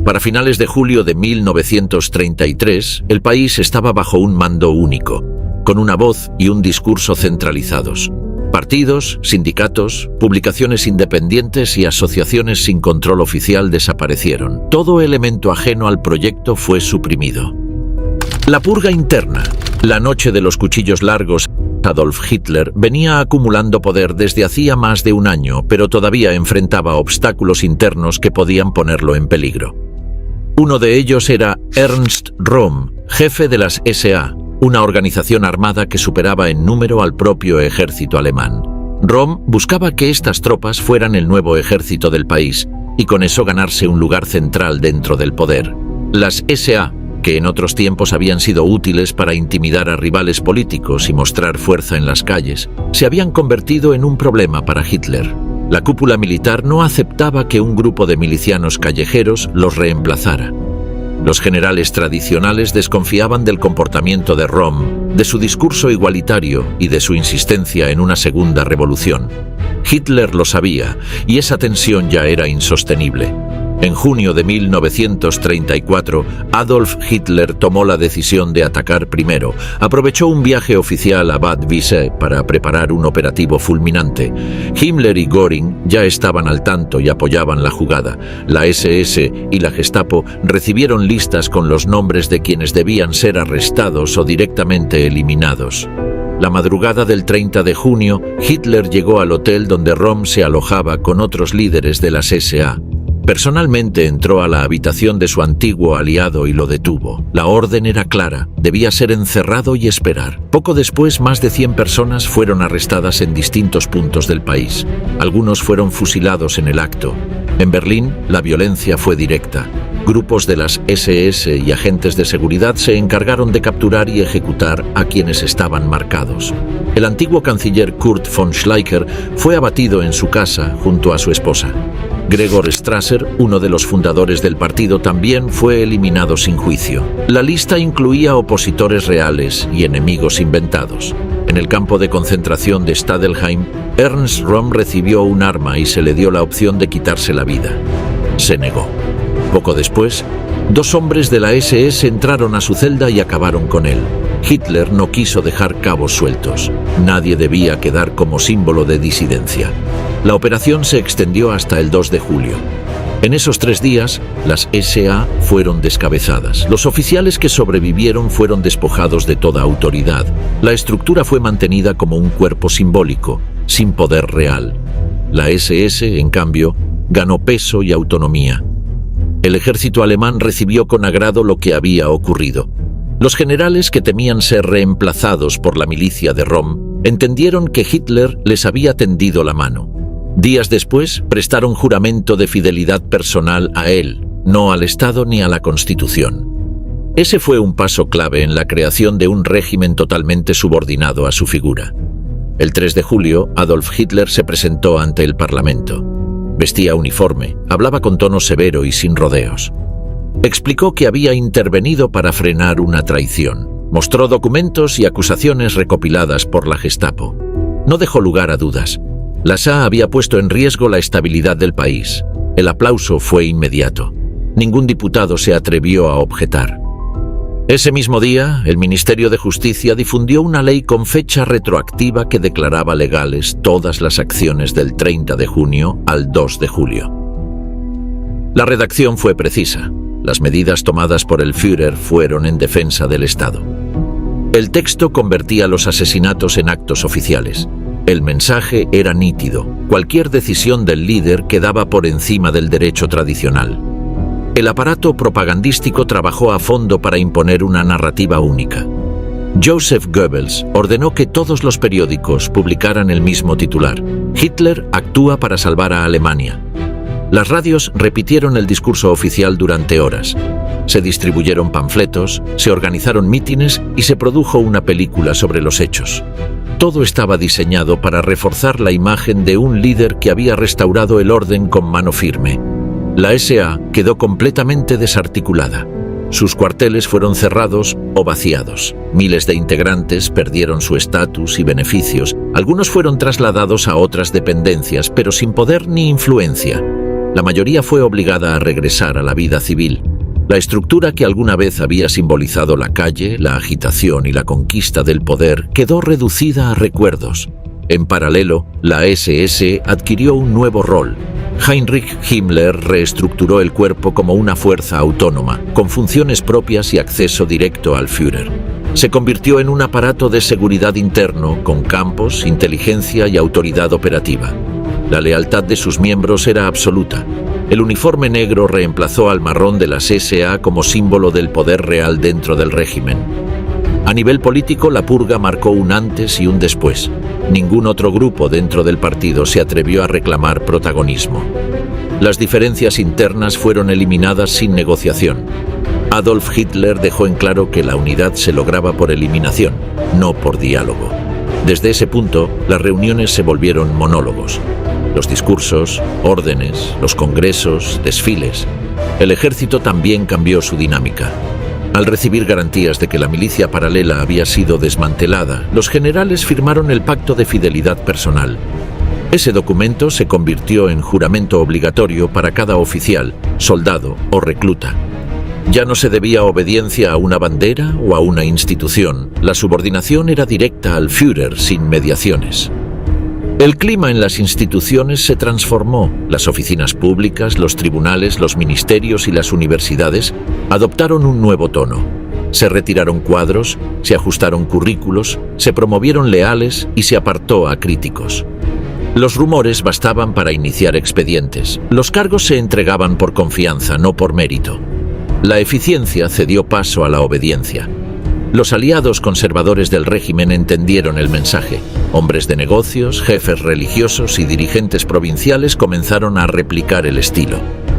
Para finales de julio de 1933, el país estaba bajo un mando único, con una voz y un discurso centralizados. Partidos, sindicatos, publicaciones independientes y asociaciones sin control oficial desaparecieron. Todo elemento ajeno al proyecto fue suprimido. La purga interna. La noche de los cuchillos largos. Adolf Hitler venía acumulando poder desde hacía más de un año, pero todavía enfrentaba obstáculos internos que podían ponerlo en peligro. Uno de ellos era Ernst Röhm, jefe de las SA, una organización armada que superaba en número al propio ejército alemán. Röhm buscaba que estas tropas fueran el nuevo ejército del país y con eso ganarse un lugar central dentro del poder. Las SA, que en otros tiempos habían sido útiles para intimidar a rivales políticos y mostrar fuerza en las calles, se habían convertido en un problema para Hitler. La cúpula militar no aceptaba que un grupo de milicianos callejeros los reemplazara. Los generales tradicionales desconfiaban del comportamiento de Röhm, de su discurso igualitario y de su insistencia en una segunda revolución. Hitler lo sabía, y esa tensión ya era insostenible. En junio de 1934, Adolf Hitler tomó la decisión de atacar primero. Aprovechó un viaje oficial a Bad Wiese para preparar un operativo fulminante. Himmler y Göring ya estaban al tanto y apoyaban la jugada. La SS y la Gestapo recibieron listas con los nombres de quienes debían ser arrestados o directamente eliminados. La madrugada del 30 de junio, Hitler llegó al hotel donde Röhm se alojaba con otros líderes de las SA. Personalmente entró a la habitación de su antiguo aliado y lo detuvo. La orden era clara, debía ser encerrado y esperar. Poco después, más de 100 personas fueron arrestadas en distintos puntos del país. Algunos fueron fusilados en el acto. En Berlín, la violencia fue directa. Grupos de las SS y agentes de seguridad se encargaron de capturar y ejecutar a quienes estaban marcados. El antiguo canciller Kurt von Schleicher fue abatido en su casa junto a su esposa. Gregor Strasser, uno de los fundadores del partido, también fue eliminado sin juicio. La lista incluía opositores reales y enemigos inventados. En el campo de concentración de Stadelheim, Ernst Röhm recibió un arma y se le dio la opción de quitarse la vida. Se negó. Poco después, 2 hombres de la SS entraron a su celda y acabaron con él. Hitler no quiso dejar cabos sueltos. Nadie debía quedar como símbolo de disidencia. La operación se extendió hasta el 2 de julio. En esos 3 días, las SA fueron descabezadas. Los oficiales que sobrevivieron fueron despojados de toda autoridad. La estructura fue mantenida como un cuerpo simbólico, sin poder real. La SS, en cambio, ganó peso y autonomía. El ejército alemán recibió con agrado lo que había ocurrido. Los generales, que temían ser reemplazados por la milicia de Rom, entendieron que Hitler les había tendido la mano. Días después, prestaron juramento de fidelidad personal a él, no al Estado ni a la Constitución. Ese fue un paso clave en la creación de un régimen totalmente subordinado a su figura. El 3 de julio, Adolf Hitler se presentó ante el Parlamento. Vestía uniforme, hablaba con tono severo y sin rodeos. Explicó que había intervenido para frenar una traición. Mostró documentos y acusaciones recopiladas por la Gestapo. No dejó lugar a dudas. La SA había puesto en riesgo la estabilidad del país. El aplauso fue inmediato. Ningún diputado se atrevió a objetar. Ese mismo día, el Ministerio de Justicia difundió una ley con fecha retroactiva que declaraba legales todas las acciones del 30 de junio al 2 de julio. La redacción fue precisa. Las medidas tomadas por el Führer fueron en defensa del Estado. El texto convertía los asesinatos en actos oficiales. El mensaje era nítido. Cualquier decisión del líder quedaba por encima del derecho tradicional. El aparato propagandístico trabajó a fondo para imponer una narrativa única. Joseph Goebbels ordenó que todos los periódicos publicaran el mismo titular: Hitler actúa para salvar a Alemania. Las radios repitieron el discurso oficial durante horas. Se distribuyeron panfletos, se organizaron mítines y se produjo una película sobre los hechos. Todo estaba diseñado para reforzar la imagen de un líder que había restaurado el orden con mano firme. La SA quedó completamente desarticulada. Sus cuarteles fueron cerrados o vaciados. Miles de integrantes perdieron su estatus y beneficios. Algunos fueron trasladados a otras dependencias, pero sin poder ni influencia. La mayoría fue obligada a regresar a la vida civil. La estructura que alguna vez había simbolizado la calle, la agitación y la conquista del poder quedó reducida a recuerdos. En paralelo, la SS adquirió un nuevo rol. Heinrich Himmler reestructuró el cuerpo como una fuerza autónoma, con funciones propias y acceso directo al Führer. Se convirtió en un aparato de seguridad interno con campos, inteligencia y autoridad operativa. La lealtad de sus miembros era absoluta. El uniforme negro reemplazó al marrón de las SA como símbolo del poder real dentro del régimen. A nivel político, la purga marcó un antes y un después. Ningún otro grupo dentro del partido se atrevió a reclamar protagonismo. Las diferencias internas fueron eliminadas sin negociación. Adolf Hitler dejó en claro que la unidad se lograba por eliminación, no por diálogo. Desde ese punto, las reuniones se volvieron monólogos. Los discursos, órdenes, los congresos, desfiles. El ejército también cambió su dinámica. Al recibir garantías de que la milicia paralela había sido desmantelada, los generales firmaron el Pacto de Fidelidad Personal. Ese documento se convirtió en juramento obligatorio para cada oficial, soldado o recluta. Ya no se debía obediencia a una bandera o a una institución. La subordinación era directa al Führer sin mediaciones. El clima en las instituciones se transformó. Las oficinas públicas, los tribunales, los ministerios y las universidades adoptaron un nuevo tono. Se retiraron cuadros, se ajustaron currículos, se promovieron leales y se apartó a críticos. Los rumores bastaban para iniciar expedientes. Los cargos se entregaban por confianza, no por mérito. La eficiencia cedió paso a la obediencia. Los aliados conservadores del régimen entendieron el mensaje. Hombres de negocios, jefes religiosos y dirigentes provinciales comenzaron a replicar el estilo.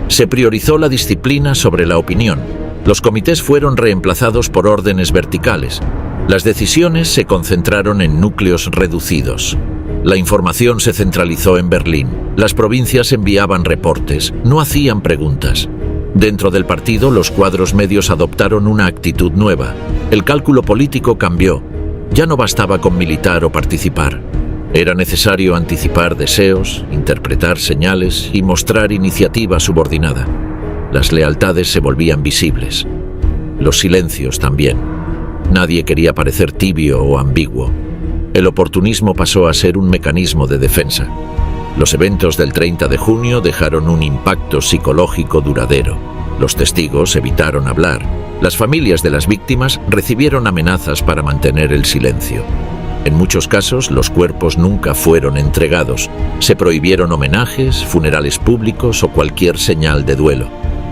Se priorizó la disciplina sobre la opinión. Los comités fueron reemplazados por órdenes verticales. Las decisiones se concentraron en núcleos reducidos. La información se centralizó en Berlín. Las provincias enviaban reportes, no hacían preguntas. Dentro del partido, los cuadros medios adoptaron una actitud nueva. El cálculo político cambió. Ya no bastaba con militar o participar. Era necesario anticipar deseos, interpretar señales y mostrar iniciativa subordinada. Las lealtades se volvían visibles. Los silencios también. Nadie quería parecer tibio o ambiguo. El oportunismo pasó a ser un mecanismo de defensa. Los eventos del 30 de junio dejaron un impacto psicológico duradero. Los testigos evitaron hablar. Las familias de las víctimas recibieron amenazas para mantener el silencio. En muchos casos, los cuerpos nunca fueron entregados. Se prohibieron homenajes, funerales públicos o cualquier señal de duelo.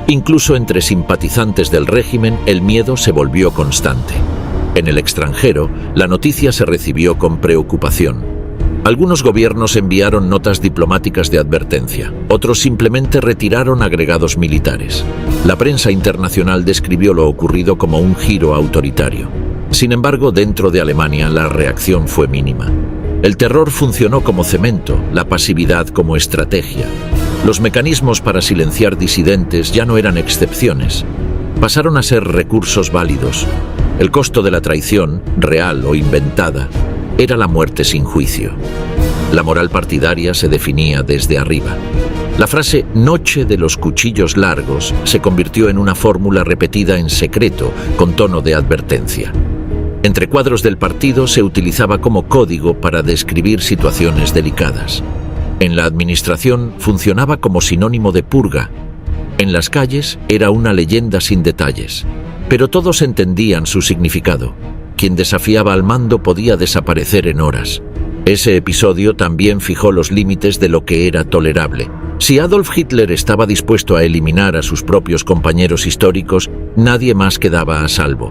Incluso entre simpatizantes del régimen, el miedo se volvió constante. En el extranjero, la noticia se recibió con preocupación. Algunos gobiernos enviaron notas diplomáticas de advertencia, otros simplemente retiraron agregados militares. La prensa internacional describió lo ocurrido como un giro autoritario. Sin embargo, dentro de Alemania la reacción fue mínima. El terror funcionó como cemento, la pasividad como estrategia. Los mecanismos para silenciar disidentes ya no eran excepciones. Pasaron a ser recursos válidos. El costo de la traición, real o inventada, era la muerte sin juicio. La moral partidaria se definía desde arriba. La frase «noche de los cuchillos largos» se convirtió en una fórmula repetida en secreto, con tono de advertencia. Entre cuadros del partido se utilizaba como código para describir situaciones delicadas. En la administración funcionaba como sinónimo de purga. En las calles era una leyenda sin detalles, pero todos entendían su significado. Quien desafiaba al mando podía desaparecer en horas. Ese episodio también fijó los límites de lo que era tolerable. Si Adolf Hitler estaba dispuesto a eliminar a sus propios compañeros históricos, nadie más quedaba a salvo.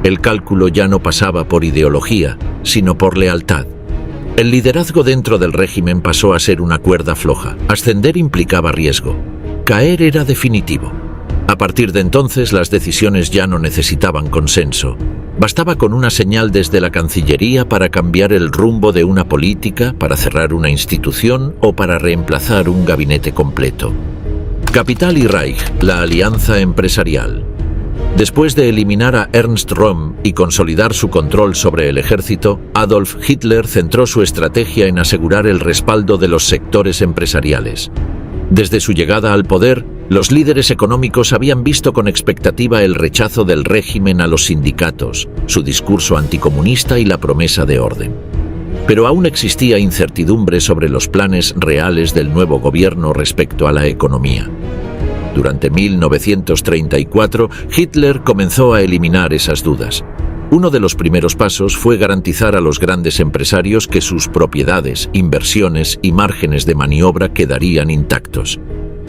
El cálculo ya no pasaba por ideología, sino por lealtad. El liderazgo dentro del régimen pasó a ser una cuerda floja. Ascender implicaba riesgo. Caer era definitivo. A partir de entonces, las decisiones ya no necesitaban consenso. Bastaba con una señal desde la Cancillería para cambiar el rumbo de una política, para cerrar una institución o para reemplazar un gabinete completo. Capital y Reich, la alianza empresarial. Después de eliminar a Ernst Röhm y consolidar su control sobre el ejército, Adolf Hitler centró su estrategia en asegurar el respaldo de los sectores empresariales. Desde su llegada al poder, los líderes económicos habían visto con expectativa el rechazo del régimen a los sindicatos, su discurso anticomunista y la promesa de orden. Pero aún existía incertidumbre sobre los planes reales del nuevo gobierno respecto a la economía. Durante 1934, Hitler comenzó a eliminar esas dudas. Uno de los primeros pasos fue garantizar a los grandes empresarios que sus propiedades, inversiones y márgenes de maniobra quedarían intactos.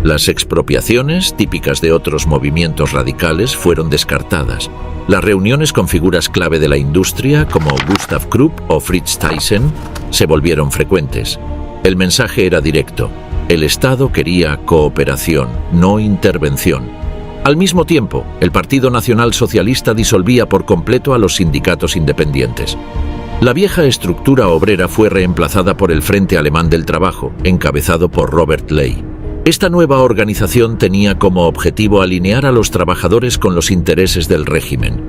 Las expropiaciones, típicas de otros movimientos radicales, fueron descartadas. Las reuniones con figuras clave de la industria, como Gustav Krupp o Fritz Thyssen, se volvieron frecuentes. El mensaje era directo. El Estado quería cooperación, no intervención. Al mismo tiempo, el Partido Nacional Socialista disolvía por completo a los sindicatos independientes. La vieja estructura obrera fue reemplazada por el Frente Alemán del Trabajo, encabezado por Robert Ley. Esta nueva organización tenía como objetivo alinear a los trabajadores con los intereses del régimen.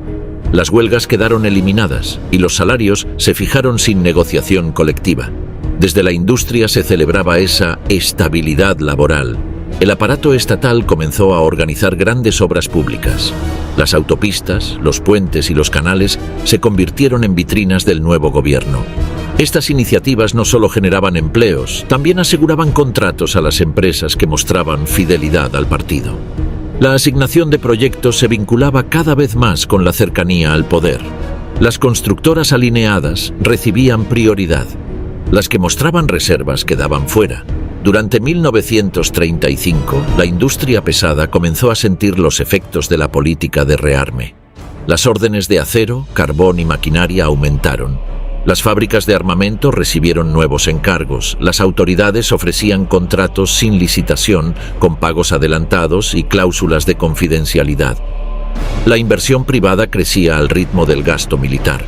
Las huelgas quedaron eliminadas y los salarios se fijaron sin negociación colectiva. Desde la industria se celebraba esa estabilidad laboral. El aparato estatal comenzó a organizar grandes obras públicas. Las autopistas, los puentes y los canales se convirtieron en vitrinas del nuevo gobierno. Estas iniciativas no solo generaban empleos, también aseguraban contratos a las empresas que mostraban fidelidad al partido. La asignación de proyectos se vinculaba cada vez más con la cercanía al poder. Las constructoras alineadas recibían prioridad. Las que mostraban reservas quedaban fuera. Durante 1935, la industria pesada comenzó a sentir los efectos de la política de rearme. Las órdenes de acero, carbón y maquinaria aumentaron. Las fábricas de armamento recibieron nuevos encargos. Las autoridades ofrecían contratos sin licitación, con pagos adelantados y cláusulas de confidencialidad. La inversión privada crecía al ritmo del gasto militar.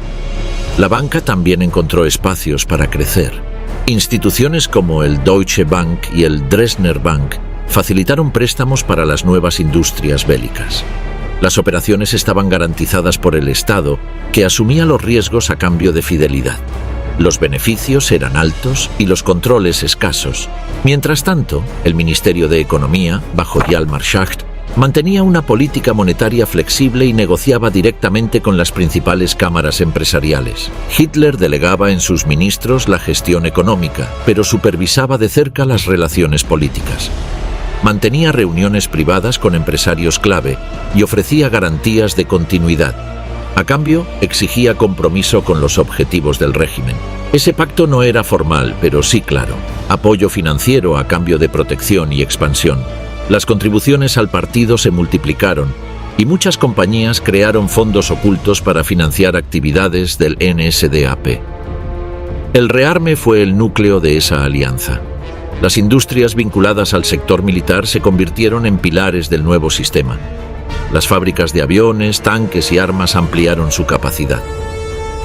La banca también encontró espacios para crecer. Instituciones como el Deutsche Bank y el Dresdner Bank facilitaron préstamos para las nuevas industrias bélicas. Las operaciones estaban garantizadas por el Estado, que asumía los riesgos a cambio de fidelidad. Los beneficios eran altos y los controles escasos. Mientras tanto, el Ministerio de Economía, bajo Hjalmar Schacht, Mantenía una política monetaria flexible y negociaba directamente con las principales cámaras empresariales. Hitler delegaba en sus ministros la gestión económica, pero supervisaba de cerca las relaciones políticas. Mantenía reuniones privadas con empresarios clave y ofrecía garantías de continuidad. A cambio, exigía compromiso con los objetivos del régimen. Ese pacto no era formal, pero sí claro. Apoyo financiero a cambio de protección y expansión. Las contribuciones al partido se multiplicaron y muchas compañías crearon fondos ocultos para financiar actividades del NSDAP. El rearme fue el núcleo de esa alianza. Las industrias vinculadas al sector militar se convirtieron en pilares del nuevo sistema. Las fábricas de aviones, tanques y armas ampliaron su capacidad.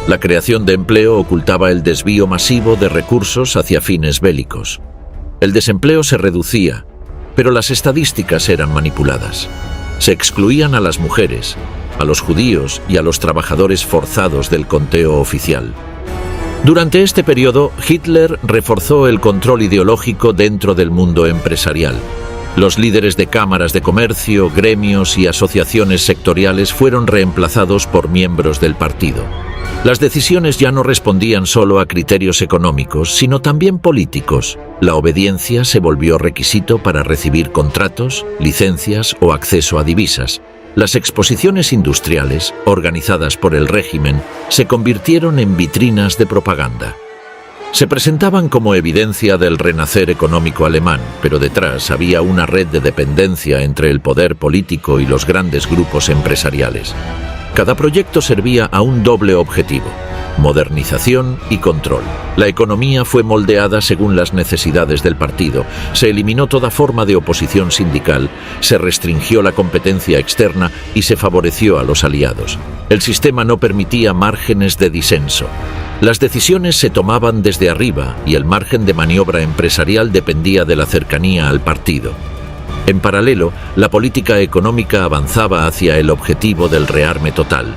La creación de empleo ocultaba el desvío masivo de recursos hacia fines bélicos. El desempleo se reducía, pero las estadísticas eran manipuladas. Se excluían a las mujeres, a los judíos y a los trabajadores forzados del conteo oficial. Durante este periodo, Hitler reforzó el control ideológico dentro del mundo empresarial. Los líderes de cámaras de comercio, gremios y asociaciones sectoriales fueron reemplazados por miembros del partido. Las decisiones ya no respondían solo a criterios económicos, sino también políticos. La obediencia se volvió requisito para recibir contratos, licencias o acceso a divisas. Las exposiciones industriales, organizadas por el régimen, se convirtieron en vitrinas de propaganda. Se presentaban como evidencia del renacer económico alemán, pero detrás había una red de dependencia entre el poder político y los grandes grupos empresariales. Cada proyecto servía a un doble objetivo: modernización y control. La economía fue moldeada según las necesidades del partido. Se eliminó toda forma de oposición sindical, se restringió la competencia externa y se favoreció a los aliados. El sistema no permitía márgenes de disenso. Las decisiones se tomaban desde arriba y el margen de maniobra empresarial dependía de la cercanía al partido. En paralelo, la política económica avanzaba hacia el objetivo del rearme total.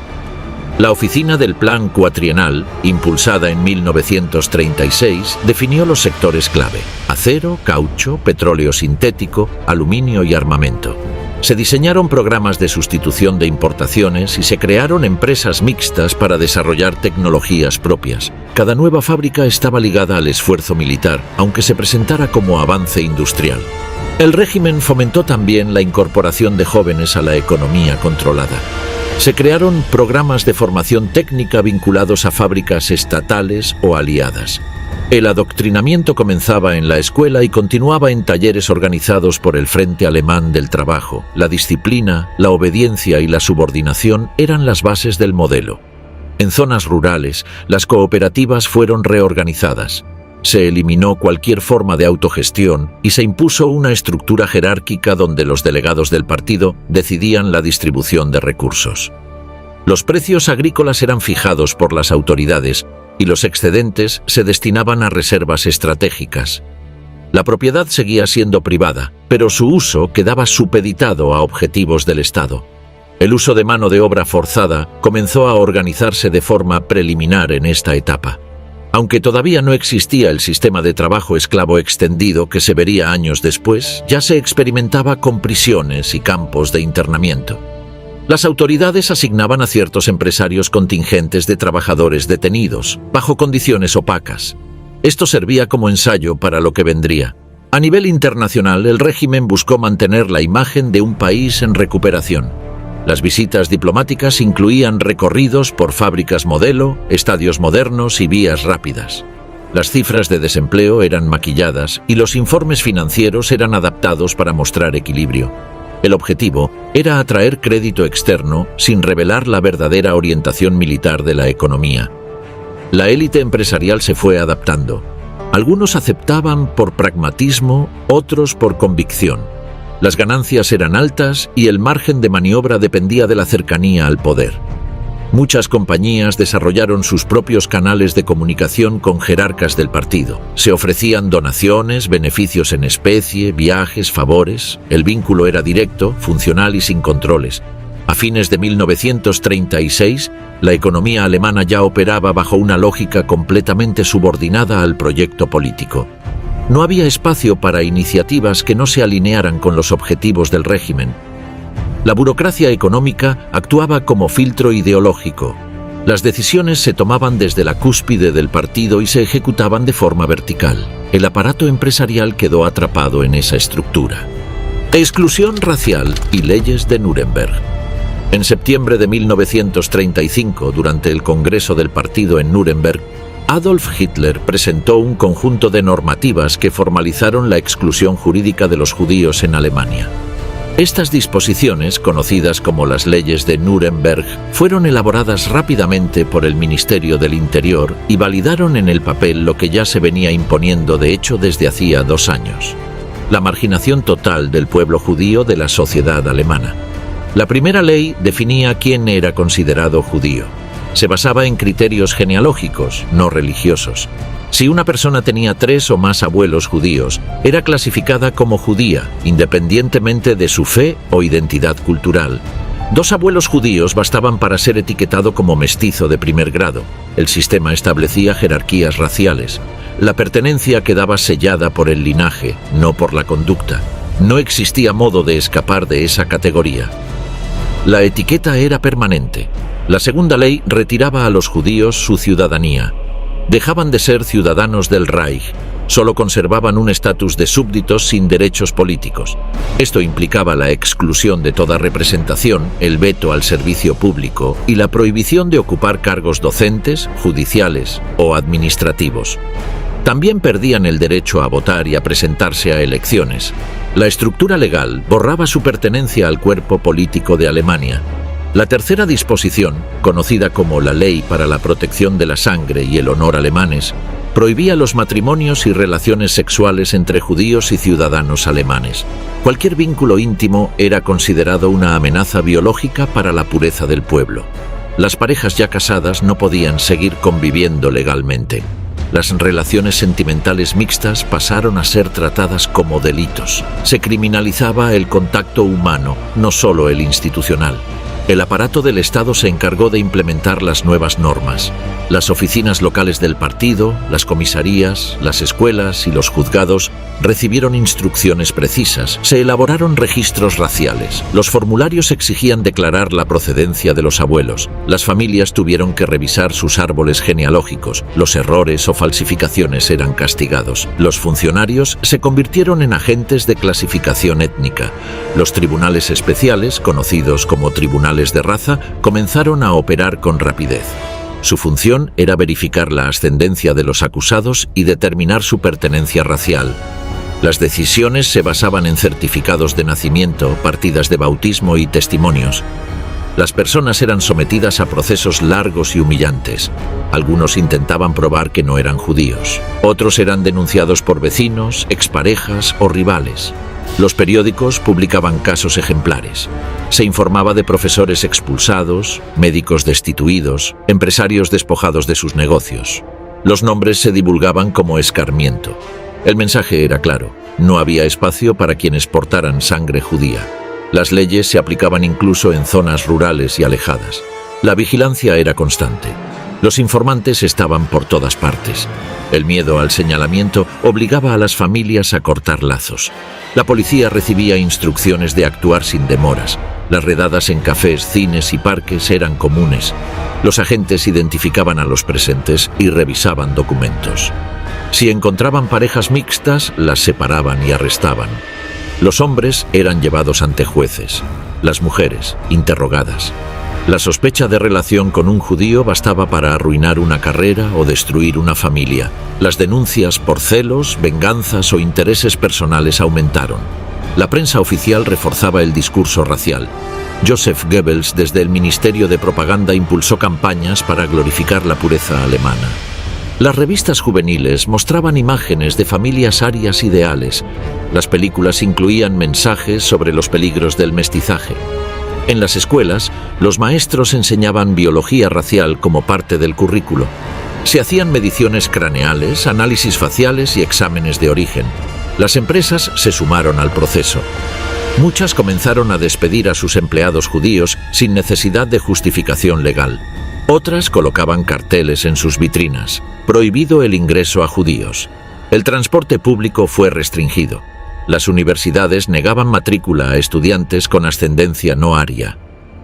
La oficina del Plan Cuatrienal, impulsada en 1936, definió los sectores clave: acero, caucho, petróleo sintético, aluminio y armamento. Se diseñaron programas de sustitución de importaciones y se crearon empresas mixtas para desarrollar tecnologías propias. Cada nueva fábrica estaba ligada al esfuerzo militar, aunque se presentara como avance industrial. El régimen fomentó también la incorporación de jóvenes a la economía controlada. Se crearon programas de formación técnica vinculados a fábricas estatales o aliadas. El adoctrinamiento comenzaba en la escuela y continuaba en talleres organizados por el Frente Alemán del Trabajo. La disciplina, la obediencia y la subordinación eran las bases del modelo. En zonas rurales, las cooperativas fueron reorganizadas. Se eliminó cualquier forma de autogestión y se impuso una estructura jerárquica donde los delegados del partido decidían la distribución de recursos. Los precios agrícolas eran fijados por las autoridades y los excedentes se destinaban a reservas estratégicas. La propiedad seguía siendo privada, pero su uso quedaba supeditado a objetivos del Estado. El uso de mano de obra forzada comenzó a organizarse de forma preliminar en esta etapa. Aunque todavía no existía el sistema de trabajo esclavo extendido que se vería años después, ya se experimentaba con prisiones y campos de internamiento. Las autoridades asignaban a ciertos empresarios contingentes de trabajadores detenidos, bajo condiciones opacas. Esto servía como ensayo para lo que vendría. A nivel internacional, el régimen buscó mantener la imagen de un país en recuperación. Las visitas diplomáticas incluían recorridos por fábricas modelo, estadios modernos y vías rápidas. Las cifras de desempleo eran maquilladas y los informes financieros eran adaptados para mostrar equilibrio. El objetivo era atraer crédito externo sin revelar la verdadera orientación militar de la economía. La élite empresarial se fue adaptando. Algunos aceptaban por pragmatismo, otros por convicción. Las ganancias eran altas y el margen de maniobra dependía de la cercanía al poder. Muchas compañías desarrollaron sus propios canales de comunicación con jerarcas del partido. Se ofrecían donaciones, beneficios en especie, viajes, favores. El vínculo era directo, funcional y sin controles. A fines de 1936, la economía alemana ya operaba bajo una lógica completamente subordinada al proyecto político. No había espacio para iniciativas que no se alinearan con los objetivos del régimen. La burocracia económica actuaba como filtro ideológico. Las decisiones se tomaban desde la cúspide del partido y se ejecutaban de forma vertical. El aparato empresarial quedó atrapado en esa estructura. Exclusión racial y leyes de Nuremberg. En septiembre de 1935, durante el Congreso del Partido en Nuremberg, Adolf Hitler presentó un conjunto de normativas que formalizaron la exclusión jurídica de los judíos en Alemania. Estas disposiciones, conocidas como las leyes de Nuremberg, fueron elaboradas rápidamente por el Ministerio del Interior y validaron en el papel lo que ya se venía imponiendo de hecho desde hacía 2 años: la marginación total del pueblo judío de la sociedad alemana. La primera ley definía quién era considerado judío. Se basaba en criterios genealógicos, no religiosos. Si una persona tenía 3 o más abuelos judíos, era clasificada como judía, independientemente de su fe o identidad cultural. 2 abuelos judíos bastaban para ser etiquetado como mestizo de primer grado. El sistema establecía jerarquías raciales. La pertenencia quedaba sellada por el linaje, no por la conducta. No existía modo de escapar de esa categoría. La etiqueta era permanente. La segunda ley retiraba a los judíos su ciudadanía. Dejaban de ser ciudadanos del Reich, solo conservaban un estatus de súbditos sin derechos políticos. Esto implicaba la exclusión de toda representación, el veto al servicio público y la prohibición de ocupar cargos docentes, judiciales o administrativos. También perdían el derecho a votar y a presentarse a elecciones. La estructura legal borraba su pertenencia al cuerpo político de Alemania. La tercera disposición, conocida como la Ley para la Protección de la Sangre y el Honor alemanes, prohibía los matrimonios y relaciones sexuales entre judíos y ciudadanos alemanes. Cualquier vínculo íntimo era considerado una amenaza biológica para la pureza del pueblo. Las parejas ya casadas no podían seguir conviviendo legalmente. Las relaciones sentimentales mixtas pasaron a ser tratadas como delitos. Se criminalizaba el contacto humano, no solo el institucional. El aparato del Estado se encargó de implementar las nuevas normas. Las oficinas locales del partido, las comisarías, las escuelas y los juzgados recibieron instrucciones precisas. Se elaboraron registros raciales. Los formularios exigían declarar la procedencia de los abuelos. Las familias tuvieron que revisar sus árboles genealógicos. Los errores o falsificaciones eran castigados. Los funcionarios se convirtieron en agentes de clasificación étnica. Los tribunales especiales, conocidos como tribunales de raza, comenzaron a operar con rapidez. Su función era verificar la ascendencia de los acusados y determinar su pertenencia racial. Las decisiones se basaban en certificados de nacimiento, partidas de bautismo y testimonios. Las personas eran sometidas a procesos largos y humillantes. Algunos intentaban probar que no eran judíos. Otros eran denunciados por vecinos, exparejas o rivales. Los periódicos publicaban casos ejemplares. Se informaba de profesores expulsados, médicos destituidos, empresarios despojados de sus negocios. Los nombres se divulgaban como escarmiento. El mensaje era claro: no había espacio para quienes portaran sangre judía. Las leyes se aplicaban incluso en zonas rurales y alejadas. La vigilancia era constante. Los informantes estaban por todas partes. El miedo al señalamiento obligaba a las familias a cortar lazos. La policía recibía instrucciones de actuar sin demoras. Las redadas en cafés, cines y parques eran comunes. Los agentes identificaban a los presentes y revisaban documentos. Si encontraban parejas mixtas, las separaban y arrestaban. Los hombres eran llevados ante jueces, las mujeres interrogadas. La sospecha de relación con un judío bastaba para arruinar una carrera o destruir una familia. Las denuncias por celos, venganzas o intereses personales aumentaron. La prensa oficial reforzaba el discurso racial. Joseph Goebbels, desde el Ministerio de Propaganda, impulsó campañas para glorificar la pureza alemana. Las revistas juveniles mostraban imágenes de familias arias ideales. Las películas incluían mensajes sobre los peligros del mestizaje. En las escuelas, los maestros enseñaban biología racial como parte del currículo. Se hacían mediciones craneales, análisis faciales y exámenes de origen. Las empresas se sumaron al proceso. Muchas comenzaron a despedir a sus empleados judíos sin necesidad de justificación legal. Otras colocaban carteles en sus vitrinas: prohibido el ingreso a judíos. El transporte público fue restringido. Las universidades negaban matrícula a estudiantes con ascendencia no aria.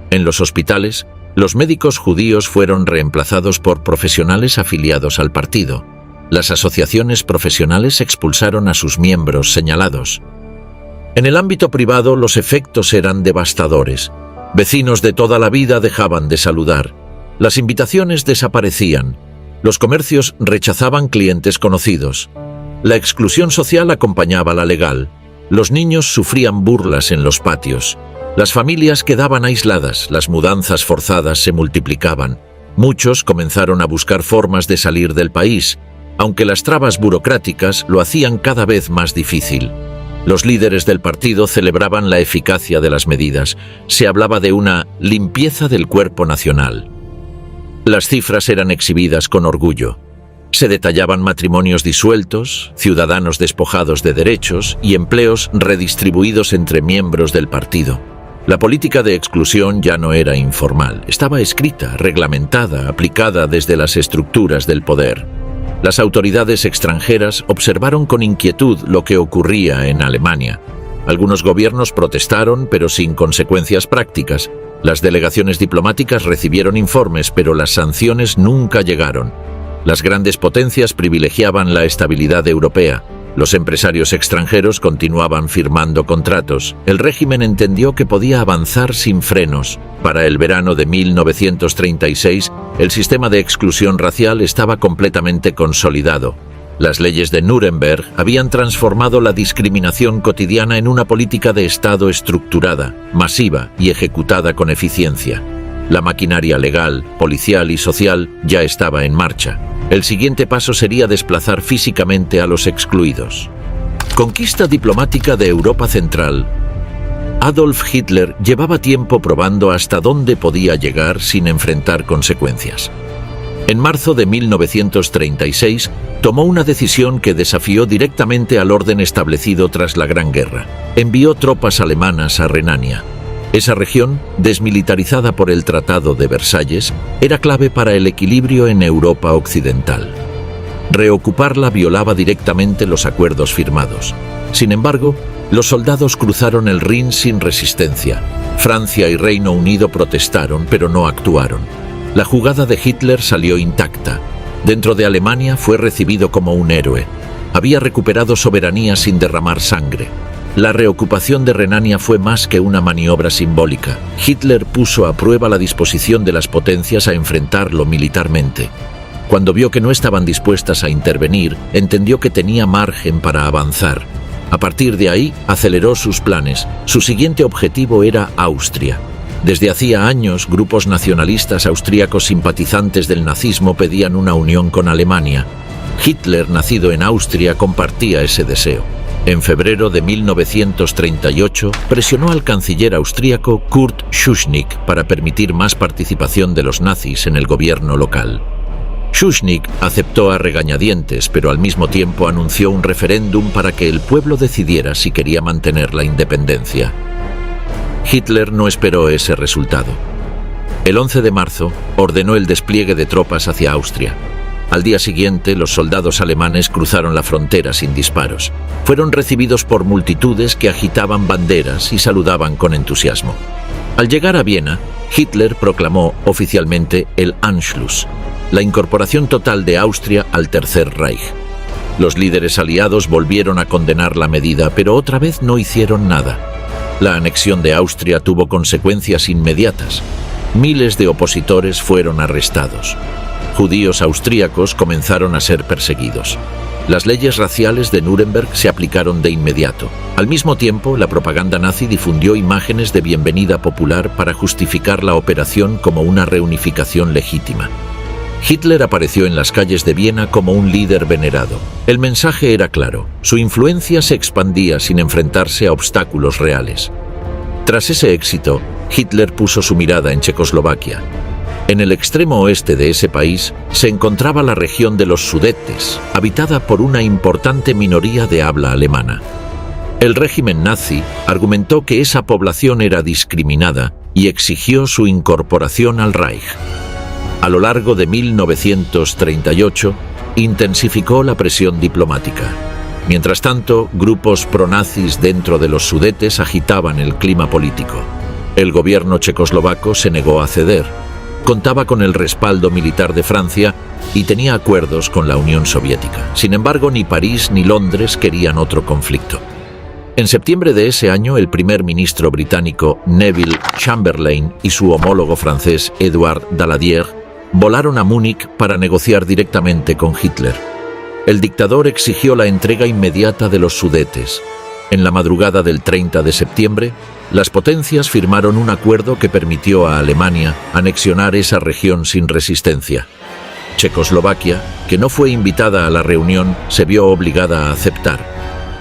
En los hospitales, los médicos judíos fueron reemplazados por profesionales afiliados al partido. Las asociaciones profesionales expulsaron a sus miembros señalados. En el ámbito privado, los efectos eran devastadores. Vecinos de toda la vida dejaban de saludar. Las invitaciones desaparecían. Los comercios rechazaban clientes conocidos. La exclusión social acompañaba la legal. Los niños sufrían burlas en los patios. Las familias quedaban aisladas, las mudanzas forzadas se multiplicaban. Muchos comenzaron a buscar formas de salir del país, aunque las trabas burocráticas lo hacían cada vez más difícil. Los líderes del partido celebraban la eficacia de las medidas. Se hablaba de una limpieza del cuerpo nacional. Las cifras eran exhibidas con orgullo. Se detallaban matrimonios disueltos, ciudadanos despojados de derechos y empleos redistribuidos entre miembros del partido. La política de exclusión ya no era informal, estaba escrita, reglamentada, aplicada desde las estructuras del poder. Las autoridades extranjeras observaron con inquietud lo que ocurría en Alemania. Algunos gobiernos protestaron, pero sin consecuencias prácticas. Las delegaciones diplomáticas recibieron informes, pero las sanciones nunca llegaron. Las grandes potencias privilegiaban la estabilidad europea. Los empresarios extranjeros continuaban firmando contratos. El régimen entendió que podía avanzar sin frenos. Para el verano de 1936, el sistema de exclusión racial estaba completamente consolidado. Las leyes de Nuremberg habían transformado la discriminación cotidiana en una política de Estado estructurada, masiva y ejecutada con eficiencia. La maquinaria legal, policial y social ya estaba en marcha. El siguiente paso sería desplazar físicamente a los excluidos. Conquista diplomática de Europa Central. Adolf Hitler llevaba tiempo probando hasta dónde podía llegar sin enfrentar consecuencias. En marzo de 1936, tomó una decisión que desafió directamente al orden establecido tras la Gran Guerra. Envió tropas alemanas a Renania. Esa región, desmilitarizada por el Tratado de Versalles, era clave para el equilibrio en Europa occidental. Reocuparla violaba directamente los acuerdos firmados. Sin embargo, los soldados cruzaron el Rin sin resistencia. Francia y Reino Unido protestaron, pero no actuaron. La jugada de Hitler salió intacta. Dentro de Alemania fue recibido como un héroe. Había recuperado soberanía sin derramar sangre. La reocupación de Renania fue más que una maniobra simbólica. Hitler puso a prueba la disposición de las potencias a enfrentarlo militarmente. Cuando vio que no estaban dispuestas a intervenir, entendió que tenía margen para avanzar. A partir de ahí, aceleró sus planes. Su siguiente objetivo era Austria. Desde hacía años, grupos nacionalistas austríacos simpatizantes del nazismo pedían una unión con Alemania. Hitler, nacido en Austria, compartía ese deseo. En febrero de 1938, presionó al canciller austríaco Kurt Schuschnigg para permitir más participación de los nazis en el gobierno local. Schuschnigg aceptó a regañadientes, pero al mismo tiempo anunció un referéndum para que el pueblo decidiera si quería mantener la independencia. Hitler no esperó ese resultado. El 11 de marzo, ordenó el despliegue de tropas hacia Austria. Al día siguiente, los soldados alemanes cruzaron la frontera sin disparos. Fueron recibidos por multitudes que agitaban banderas y saludaban con entusiasmo. Al llegar a Viena, Hitler proclamó oficialmente el Anschluss, la incorporación total de Austria al Tercer Reich. Los líderes aliados volvieron a condenar la medida, pero otra vez no hicieron nada. La anexión de Austria tuvo consecuencias inmediatas. Miles de opositores fueron arrestados. Judíos austríacos comenzaron a ser perseguidos. Las leyes raciales de Nuremberg se aplicaron de inmediato. Al mismo tiempo, la propaganda nazi difundió imágenes de bienvenida popular para justificar la operación como una reunificación legítima. Hitler apareció en las calles de Viena como un líder venerado. El mensaje era claro: su influencia se expandía sin enfrentarse a obstáculos reales. Tras ese éxito, Hitler puso su mirada en Checoslovaquia. En el extremo oeste de ese país se encontraba la región de los Sudetes, habitada por una importante minoría de habla alemana. El régimen nazi argumentó que esa población era discriminada y exigió su incorporación al Reich. A lo largo de 1938, intensificó la presión diplomática. Mientras tanto, grupos pronazis dentro de los Sudetes agitaban el clima político. El gobierno checoslovaco se negó a ceder. Contaba con el respaldo militar de Francia y tenía acuerdos con la Unión Soviética. Sin embargo, ni París ni Londres querían otro conflicto. En septiembre de ese año, el primer ministro británico Neville Chamberlain y su homólogo francés Édouard Daladier volaron a Múnich para negociar directamente con Hitler. El dictador exigió la entrega inmediata de los Sudetes. En la madrugada del 30 de septiembre, las potencias firmaron un acuerdo que permitió a Alemania anexionar esa región sin resistencia. Checoslovaquia, que no fue invitada a la reunión, se vio obligada a aceptar.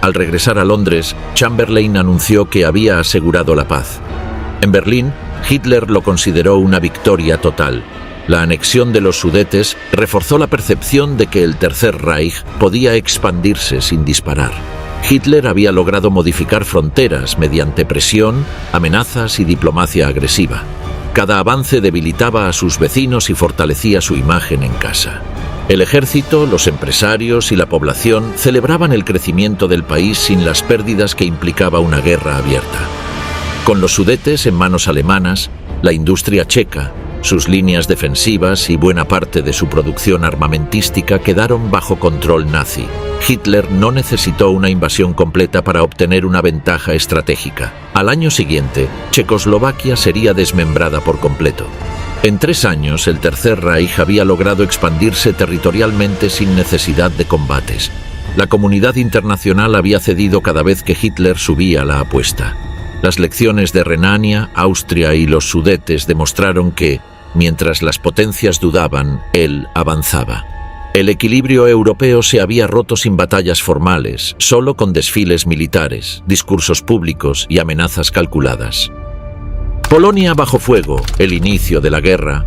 Al regresar a Londres, Chamberlain anunció que había asegurado la paz. En Berlín, Hitler lo consideró una victoria total. La anexión de los Sudetes reforzó la percepción de que el Tercer Reich podía expandirse sin disparar. Hitler había logrado modificar fronteras mediante presión, amenazas y diplomacia agresiva. Cada avance debilitaba a sus vecinos y fortalecía su imagen en casa. El ejército, los empresarios y la población celebraban el crecimiento del país sin las pérdidas que implicaba una guerra abierta. Con los Sudetes en manos alemanas, la industria checa, sus líneas defensivas y buena parte de su producción armamentística quedaron bajo control nazi. Hitler no necesitó una invasión completa para obtener una ventaja estratégica. Al año siguiente, Checoslovaquia sería desmembrada por completo. En 3 años, el Tercer Reich había logrado expandirse territorialmente sin necesidad de combates. La comunidad internacional había cedido cada vez que Hitler subía la apuesta. Las lecciones de Renania, Austria y los Sudetes demostraron que, mientras las potencias dudaban, él avanzaba. El equilibrio europeo se había roto sin batallas formales, solo con desfiles militares, discursos públicos y amenazas calculadas. Polonia bajo fuego, el inicio de la guerra.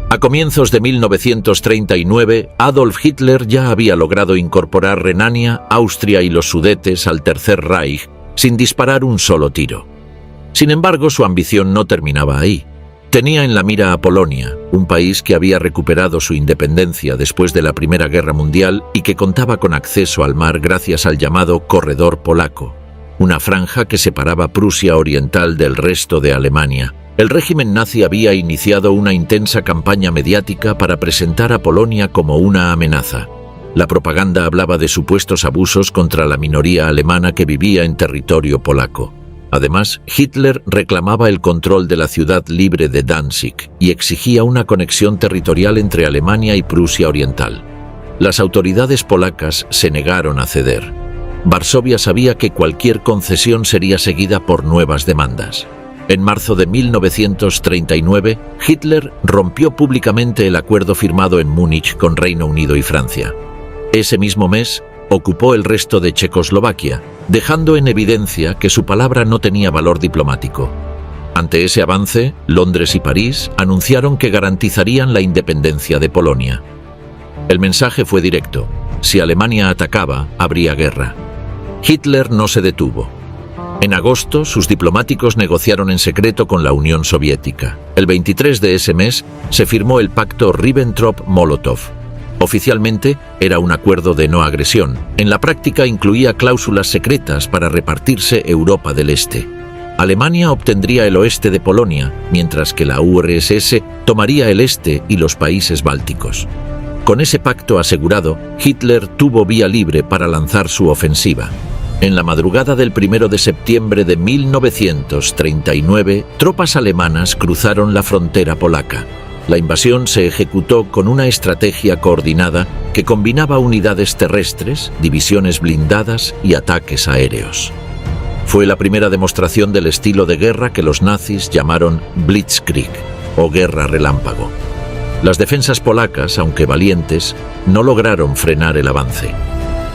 A comienzos de 1939, Adolf Hitler ya había logrado incorporar Renania, Austria y los Sudetes al Tercer Reich sin disparar un solo tiro. Sin embargo, su ambición no terminaba ahí. Tenía en la mira a Polonia, un país que había recuperado su independencia después de la Primera Guerra Mundial y que contaba con acceso al mar gracias al llamado Corredor Polaco, una franja que separaba Prusia Oriental del resto de Alemania. El régimen nazi había iniciado una intensa campaña mediática para presentar a Polonia como una amenaza. La propaganda hablaba de supuestos abusos contra la minoría alemana que vivía en territorio polaco. Además, Hitler reclamaba el control de la ciudad libre de Danzig y exigía una conexión territorial entre Alemania y Prusia Oriental. Las autoridades polacas se negaron a ceder. Varsovia sabía que cualquier concesión sería seguida por nuevas demandas. En marzo de 1939, Hitler rompió públicamente el acuerdo firmado en Múnich con Reino Unido y Francia. Ese mismo mes, ocupó el resto de Checoslovaquia, dejando en evidencia que su palabra no tenía valor diplomático. Ante ese avance, Londres y París anunciaron que garantizarían la independencia de Polonia. El mensaje fue directo: si Alemania atacaba, habría guerra. Hitler no se detuvo. En agosto, sus diplomáticos negociaron en secreto con la Unión Soviética. El 23 de ese mes se firmó el pacto Ribbentrop-Molotov. Oficialmente, era un acuerdo de no agresión. En la práctica, incluía cláusulas secretas para repartirse Europa del Este. Alemania obtendría el oeste de Polonia, mientras que la URSS tomaría el este y los países bálticos. Con ese pacto asegurado, Hitler tuvo vía libre para lanzar su ofensiva. En la madrugada del 1 de septiembre de 1939, tropas alemanas cruzaron la frontera polaca. La invasión se ejecutó con una estrategia coordinada que combinaba unidades terrestres, divisiones blindadas y ataques aéreos. Fue la primera demostración del estilo de guerra que los nazis llamaron Blitzkrieg, o guerra relámpago. Las defensas polacas, aunque valientes, no lograron frenar el avance.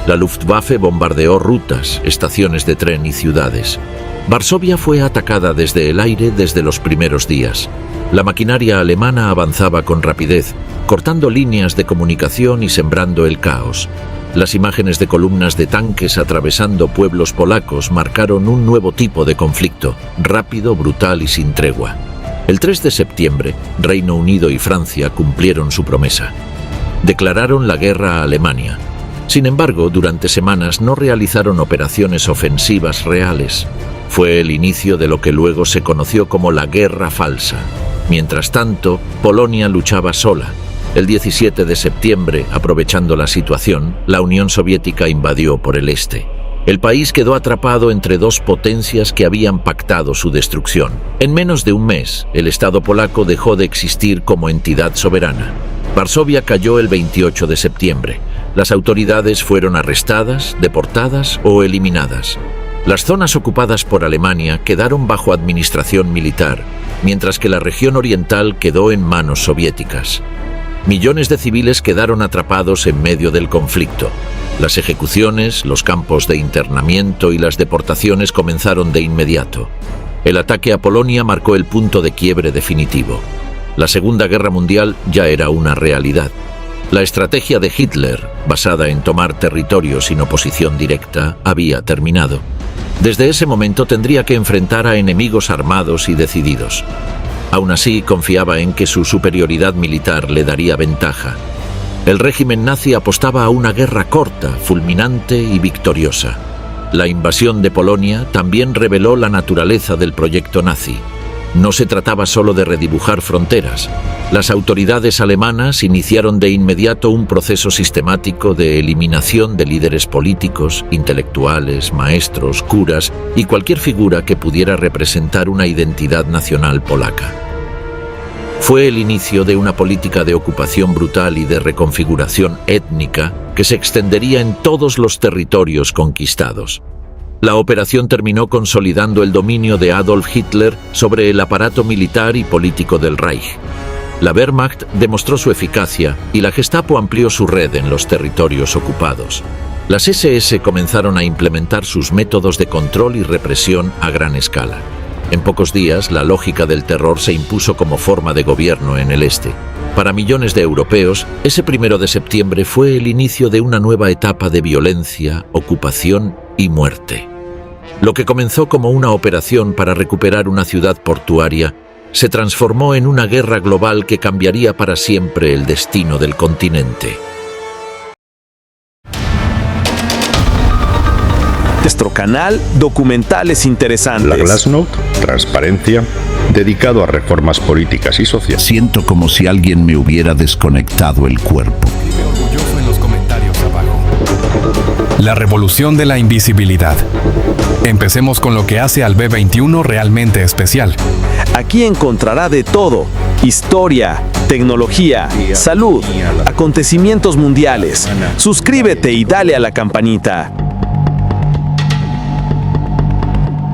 La Luftwaffe bombardeó rutas, estaciones de tren y ciudades. Varsovia fue atacada desde el aire desde los primeros días. La maquinaria alemana avanzaba con rapidez, cortando líneas de comunicación y sembrando el caos. Las imágenes de columnas de tanques atravesando pueblos polacos marcaron un nuevo tipo de conflicto, rápido, brutal y sin tregua. El 3 de septiembre, Reino Unido y Francia cumplieron su promesa. Declararon la guerra a Alemania. Sin embargo, durante semanas no realizaron operaciones ofensivas reales. Fue el inicio de lo que luego se conoció como la Guerra Falsa. Mientras tanto, Polonia luchaba sola. El 17 de septiembre, aprovechando la situación, la Unión Soviética invadió por el este. El país quedó atrapado entre dos potencias que habían pactado su destrucción. En menos de un mes, el Estado polaco dejó de existir como entidad soberana. Varsovia cayó el 28 de septiembre. Las autoridades fueron arrestadas, deportadas o eliminadas. Las zonas ocupadas por Alemania quedaron bajo administración militar, mientras que la región oriental quedó en manos soviéticas. Millones de civiles quedaron atrapados en medio del conflicto. Las ejecuciones, los campos de internamiento y las deportaciones comenzaron de inmediato. El ataque a Polonia marcó el punto de quiebre definitivo. La Segunda Guerra Mundial ya era una realidad. La estrategia de Hitler, basada en tomar territorios sin oposición directa, había terminado. Desde ese momento tendría que enfrentar a enemigos armados y decididos. Aún así, confiaba en que su superioridad militar le daría ventaja. El régimen nazi apostaba a una guerra corta, fulminante y victoriosa. La invasión de Polonia también reveló la naturaleza del proyecto nazi. No se trataba solo de redibujar fronteras. Las autoridades alemanas iniciaron de inmediato un proceso sistemático de eliminación de líderes políticos, intelectuales, maestros, curas y cualquier figura que pudiera representar una identidad nacional polaca. Fue el inicio de una política de ocupación brutal y de reconfiguración étnica que se extendería en todos los territorios conquistados. La operación terminó consolidando el dominio de Adolf Hitler sobre el aparato militar y político del Reich. La Wehrmacht demostró su eficacia y la Gestapo amplió su red en los territorios ocupados. Las SS comenzaron a implementar sus métodos de control y represión a gran escala. En pocos días, la lógica del terror se impuso como forma de gobierno en el este. Para millones de europeos, ese 1 de septiembre fue el inicio de una nueva etapa de violencia, ocupación y muerte. Lo que comenzó como una operación para recuperar una ciudad portuaria se transformó en una guerra global que cambiaría para siempre el destino del continente. Nuestro canal Documentales Interesantes. La Glasnost, transparencia, dedicado a reformas políticas y sociales. Siento como si alguien me hubiera desconectado el cuerpo. Escribe orgulloso en los comentarios abajo. La revolución de la invisibilidad. Empecemos con lo que hace al B21 realmente especial. Aquí encontrará de todo: historia, tecnología, salud, acontecimientos mundiales. Suscríbete y dale a la campanita.